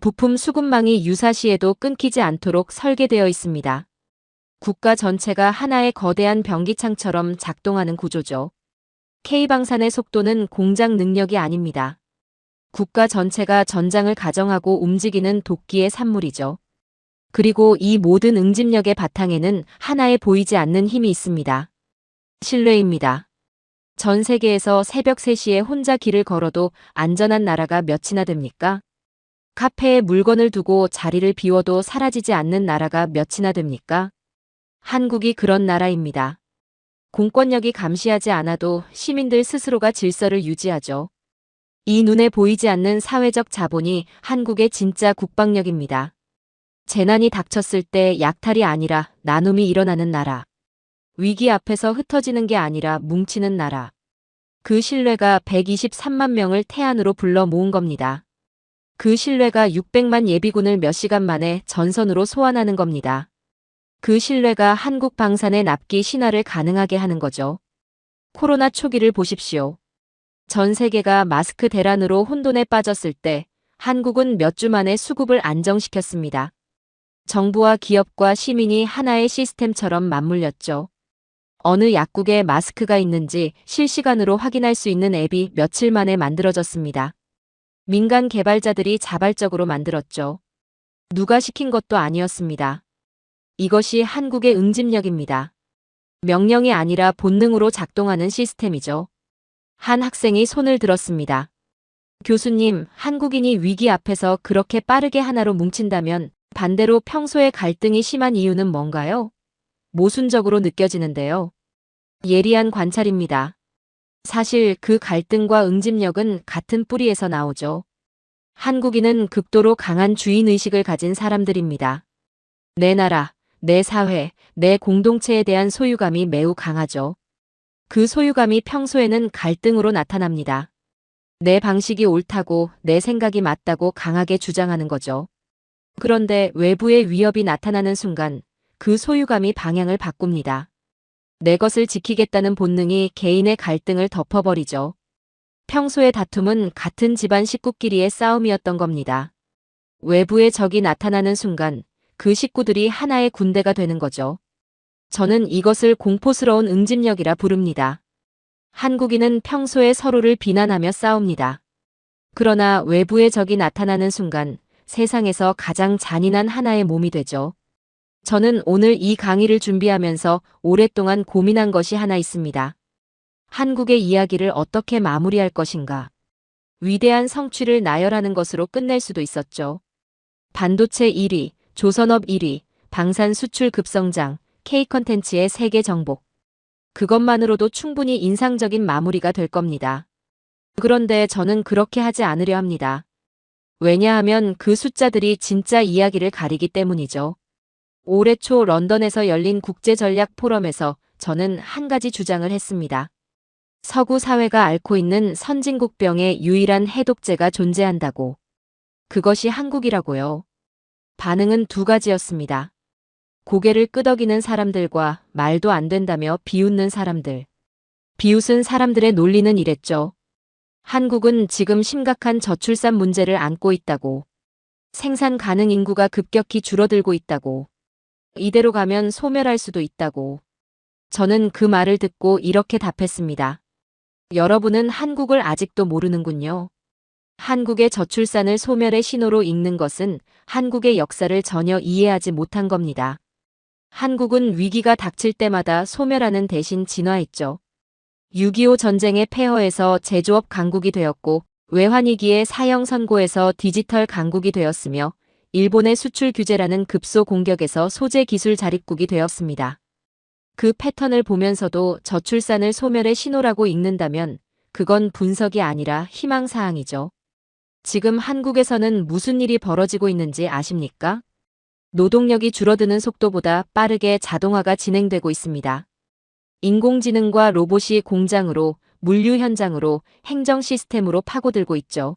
부품 수급망이 유사시에도 끊기지 않도록 설계되어 있습니다. 국가 전체가 하나의 거대한 변기창처럼 작동하는 구조죠. K방산의 속도는 공장 능력이 아닙니다. 국가 전체가 전장을 가정하고 움직이는 도끼의 산물이죠. 그리고 이 모든 응집력의 바탕에는 하나의 보이지 않는 힘이 있습니다. 신뢰입니다. 전 세계에서 새벽 3시에 혼자 길을 걸어도 안전한 나라가 몇이나 됩니까? 카페에 물건을 두고 자리를 비워도 사라지지 않는 나라가 몇이나 됩니까? 한국이 그런 나라입니다. 공권력이 감시하지 않아도 시민들 스스로가 질서를 유지하죠. 이 눈에 보이지 않는 사회적 자본이 한국의 진짜 국방력입니다. 재난이 닥쳤을 때 약탈이 아니라 나눔이 일어나는 나라. 위기 앞에서 흩어지는 게 아니라 뭉치는 나라. 그 신뢰가 123만 명을 태안으로 불러 모은 겁니다. 그 신뢰가 600만 예비군을 몇 시간 만에 전선으로 소환하는 겁니다. 그 신뢰가 한국 방산의 납기 신화를 가능하게 하는 거죠. 코로나 초기를 보십시오. 전 세계가 마스크 대란으로 혼돈에 빠졌을 때 한국은 몇 주 만에 수급을 안정시켰습니다. 정부와 기업과 시민이 하나의 시스템처럼 맞물렸죠. 어느 약국에 마스크가 있는지 실시간으로 확인할 수 있는 앱이 며칠 만에 만들어졌습니다. 민간 개발자들이 자발적으로 만들었죠. 누가 시킨 것도 아니었습니다. 이것이 한국의 응집력입니다. 명령이 아니라 본능으로 작동하는 시스템이죠. 한 학생이 손을 들었습니다. 교수님, 한국인이 위기 앞에서 그렇게 빠르게 하나로 뭉친다면 반대로 평소에 갈등이 심한 이유는 뭔가요? 모순적으로 느껴지는데요. 예리한 관찰입니다. 사실 그 갈등과 응집력은 같은 뿌리에서 나오죠. 한국인은 극도로 강한 주인의식을 가진 사람들입니다. 내 나라, 내 사회, 내 공동체에 대한 소유감이 매우 강하죠. 그 소유감이 평소에는 갈등으로 나타납니다. 내 방식이 옳다고, 내 생각이 맞다고 강하게 주장하는 거죠. 그런데 외부의 위협이 나타나는 순간 그 소유감이 방향을 바꿉니다. 내 것을 지키겠다는 본능이 개인의 갈등을 덮어버리죠. 평소의 다툼은 같은 집안 식구끼리의 싸움이었던 겁니다. 외부의 적이 나타나는 순간 그 식구들이 하나의 군대가 되는 거죠. 저는 이것을 공포스러운 응집력이라 부릅니다. 한국인은 평소에 서로를 비난하며 싸웁니다. 그러나 외부의 적이 나타나는 순간 세상에서 가장 잔인한 하나의 몸이 되죠. 저는 오늘 이 강의를 준비하면서 오랫동안 고민한 것이 하나 있습니다. 한국의 이야기를 어떻게 마무리할 것인가? 위대한 성취를 나열하는 것으로 끝낼 수도 있었죠. 반도체 1위, 조선업 1위, 방산 수출 급성장, K컨텐츠의 세계 정복. 그것만으로도 충분히 인상적인 마무리가 될 겁니다. 그런데 저는 그렇게 하지 않으려 합니다. 왜냐하면 그 숫자들이 진짜 이야기를 가리기 때문이죠. 올해 초 런던에서 열린 국제전략 포럼에서 저는 한 가지 주장을 했습니다. 서구 사회가 앓고 있는 선진국병의 유일한 해독제가 존재한다고. 그것이 한국이라고요. 반응은 두 가지였습니다. 고개를 끄덕이는 사람들과 말도 안 된다며 비웃는 사람들. 비웃은 사람들의 논리는 이랬죠. 한국은 지금 심각한 저출산 문제를 안고 있다고. 생산 가능 인구가 급격히 줄어들고 있다고. 이대로 가면 소멸할 수도 있다고. 저는 그 말을 듣고 이렇게 답했습니다. 여러분은 한국을 아직도 모르는군요. 한국의 저출산을 소멸의 신호로 읽는 것은 한국의 역사를 전혀 이해하지 못한 겁니다. 한국은 위기가 닥칠 때마다 소멸하는 대신 진화했죠. 6.25 전쟁의 폐허에서 제조업 강국이 되었고 외환위기의 사형 선고에서 디지털 강국이 되었으며 일본의 수출 규제라는 급소 공격에서 소재 기술 자립국이 되었습니다. 그 패턴을 보면서도 저출산을 소멸의 신호라고 읽는다면 그건 분석이 아니라 희망사항이죠. 지금 한국에서는 무슨 일이 벌어지고 있는지 아십니까? 노동력이 줄어드는 속도보다 빠르게 자동화가 진행되고 있습니다. 인공지능과 로봇이 공장으로, 물류 현장으로, 행정 시스템으로 파고들고 있죠.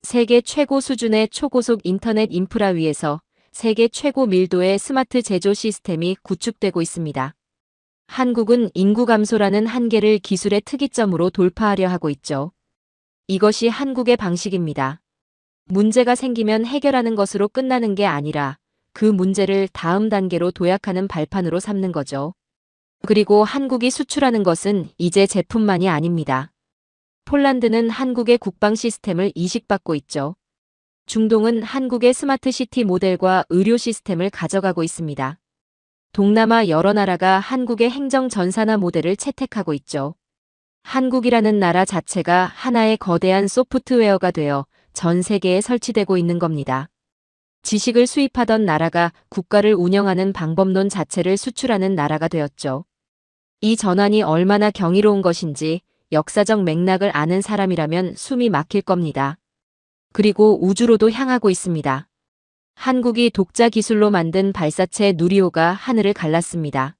세계 최고 수준의 초고속 인터넷 인프라 위에서 세계 최고 밀도의 스마트 제조 시스템이 구축되고 있습니다. 한국은 인구 감소라는 한계를 기술의 특이점으로 돌파하려 하고 있죠. 이것이 한국의 방식입니다. 문제가 생기면 해결하는 것으로 끝나는 게 아니라 그 문제를 다음 단계로 도약하는 발판으로 삼는 거죠. 그리고 한국이 수출하는 것은 이제 제품만이 아닙니다. 폴란드는 한국의 국방 시스템을 이식받고 있죠. 중동은 한국의 스마트시티 모델과 의료 시스템을 가져가고 있습니다. 동남아 여러 나라가 한국의 행정 전산화 모델을 채택하고 있죠. 한국이라는 나라 자체가 하나의 거대한 소프트웨어가 되어 전 세계에 설치되고 있는 겁니다. 지식을 수입하던 나라가 국가를 운영하는 방법론 자체를 수출하는 나라가 되었죠. 이 전환이 얼마나 경이로운 것인지 역사적 맥락을 아는 사람이라면 숨이 막힐 겁니다. 그리고 우주로도 향하고 있습니다. 한국이 독자 기술로 만든 발사체 누리호가 하늘을 갈랐습니다.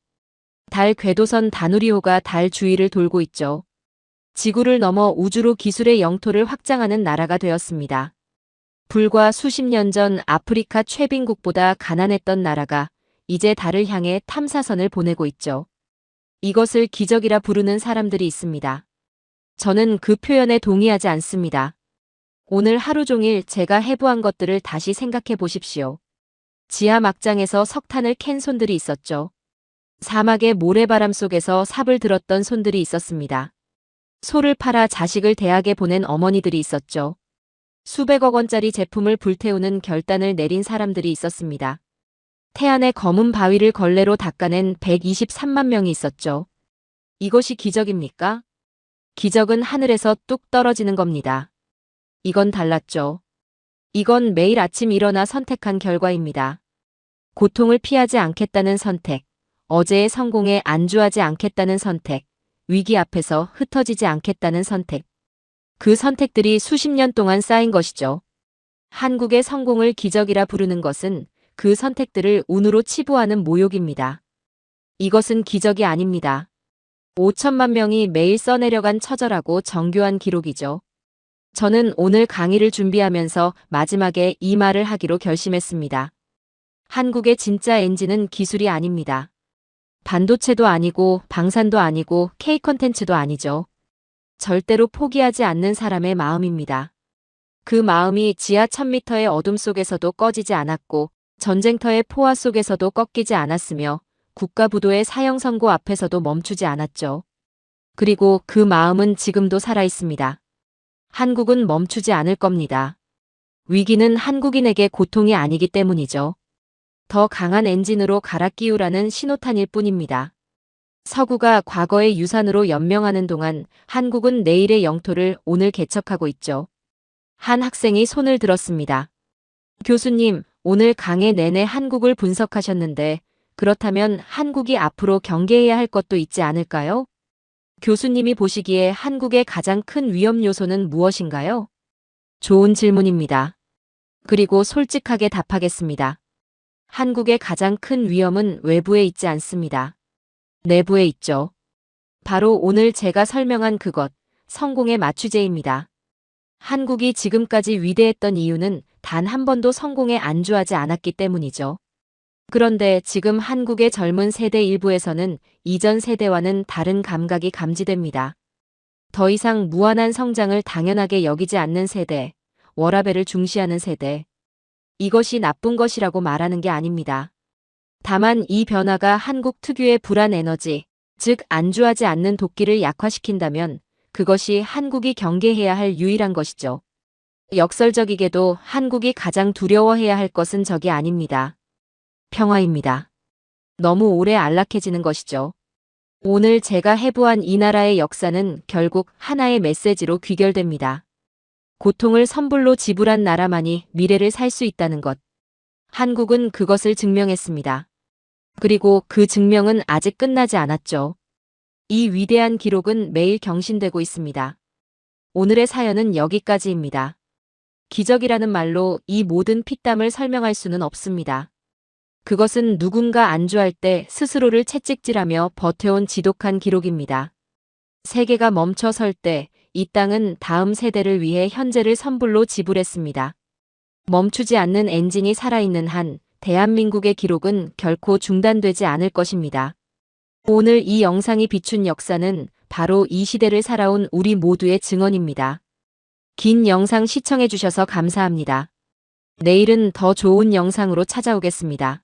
달 궤도선 다누리호가 달 주위를 돌고 있죠. 지구를 넘어 우주로 기술의 영토를 확장하는 나라가 되었습니다. 불과 수십 년 전 아프리카 최빈국보다 가난했던 나라가 이제 달을 향해 탐사선을 보내고 있죠. 이것을 기적이라 부르는 사람들이 있습니다. 저는 그 표현에 동의하지 않습니다. 오늘 하루 종일 제가 해부한 것들을 다시 생각해 보십시오. 지하 막장에서 석탄을 캔 손들이 있었죠. 사막의 모래바람 속에서 삽을 들었던 손들이 있었습니다. 소를 팔아 자식을 대학에 보낸 어머니들이 있었죠. 수백억 원짜리 제품을 불태우는 결단을 내린 사람들이 있었습니다. 태안의 검은 바위를 걸레로 닦아낸 123만 명이 있었죠. 이것이 기적입니까? 기적은 하늘에서 뚝 떨어지는 겁니다. 이건 달랐죠. 이건 매일 아침 일어나 선택한 결과입니다. 고통을 피하지 않겠다는 선택, 어제의 성공에 안주하지 않겠다는 선택, 위기 앞에서 흩어지지 않겠다는 선택. 그 선택들이 수십 년 동안 쌓인 것이죠. 한국의 성공을 기적이라 부르는 것은 그 선택들을 운으로 치부하는 모욕입니다. 이것은 기적이 아닙니다. 5천만 명이 매일 써내려간 처절하고 정교한 기록이죠. 저는 오늘 강의를 준비하면서 마지막에 이 말을 하기로 결심했습니다. 한국의 진짜 엔진은 기술이 아닙니다. 반도체도 아니고 방산도 아니고 K-컨텐츠도 아니죠. 절대로 포기하지 않는 사람의 마음입니다. 그 마음이 지하 1000m의 어둠 속에서도 꺼지지 않았고 전쟁터의 포화 속에서도 꺾이지 않았으며 국가부도의 사형 선고 앞에서도 멈추지 않았죠. 그리고 그 마음은 지금도 살아있습니다. 한국은 멈추지 않을 겁니다. 위기는 한국인에게 고통이 아니기 때문이죠. 더 강한 엔진으로 갈아 끼우라는 신호탄일 뿐입니다. 서구가 과거의 유산으로 연명하는 동안 한국은 내일의 영토를 오늘 개척하고 있죠. 한 학생이 손을 들었습니다. 교수님, 오늘 강의 내내 한국을 분석하셨는데 그렇다면 한국이 앞으로 경계해야 할 것도 있지 않을까요? 교수님이 보시기에 한국의 가장 큰 위험 요소는 무엇인가요? 좋은 질문입니다. 그리고 솔직하게 답하겠습니다. 한국의 가장 큰 위험은 외부에 있지 않습니다. 내부에 있죠. 바로 오늘 제가 설명한 그것, 성공의 마취제입니다. 한국이 지금까지 위대했던 이유는 단 한 번도 성공에 안주하지 않았기 때문이죠. 그런데 지금 한국의 젊은 세대 일부에서는 이전 세대와는 다른 감각이 감지됩니다. 더 이상 무한한 성장을 당연하게 여기지 않는 세대, 워라밸을 중시하는 세대. 이것이 나쁜 것이라고 말하는 게 아닙니다. 다만 이 변화가 한국 특유의 불안 에너지, 즉 안주하지 않는 도끼를 약화시킨다면 그것이 한국이 경계해야 할 유일한 것이죠. 역설적이게도 한국이 가장 두려워해야 할 것은 적이 아닙니다. 평화입니다. 너무 오래 안락해지는 것이죠. 오늘 제가 해부한 이 나라의 역사는 결국 하나의 메시지로 귀결됩니다. 고통을 선불로 지불한 나라만이 미래를 살 수 있다는 것. 한국은 그것을 증명했습니다. 그리고 그 증명은 아직 끝나지 않았죠. 이 위대한 기록은 매일 경신되고 있습니다. 오늘의 사연은 여기까지입니다. 기적이라는 말로 이 모든 피땀을 설명할 수는 없습니다. 그것은 누군가 안주할 때 스스로를 채찍질하며 버텨온 지독한 기록입니다. 세계가 멈춰 설 때 이 땅은 다음 세대를 위해 현재를 선불로 지불했습니다. 멈추지 않는 엔진이 살아있는 한 대한민국의 기록은 결코 중단되지 않을 것입니다. 오늘 이 영상이 비춘 역사는 바로 이 시대를 살아온 우리 모두의 증언입니다. 긴 영상 시청해주셔서 감사합니다. 내일은 더 좋은 영상으로 찾아오겠습니다.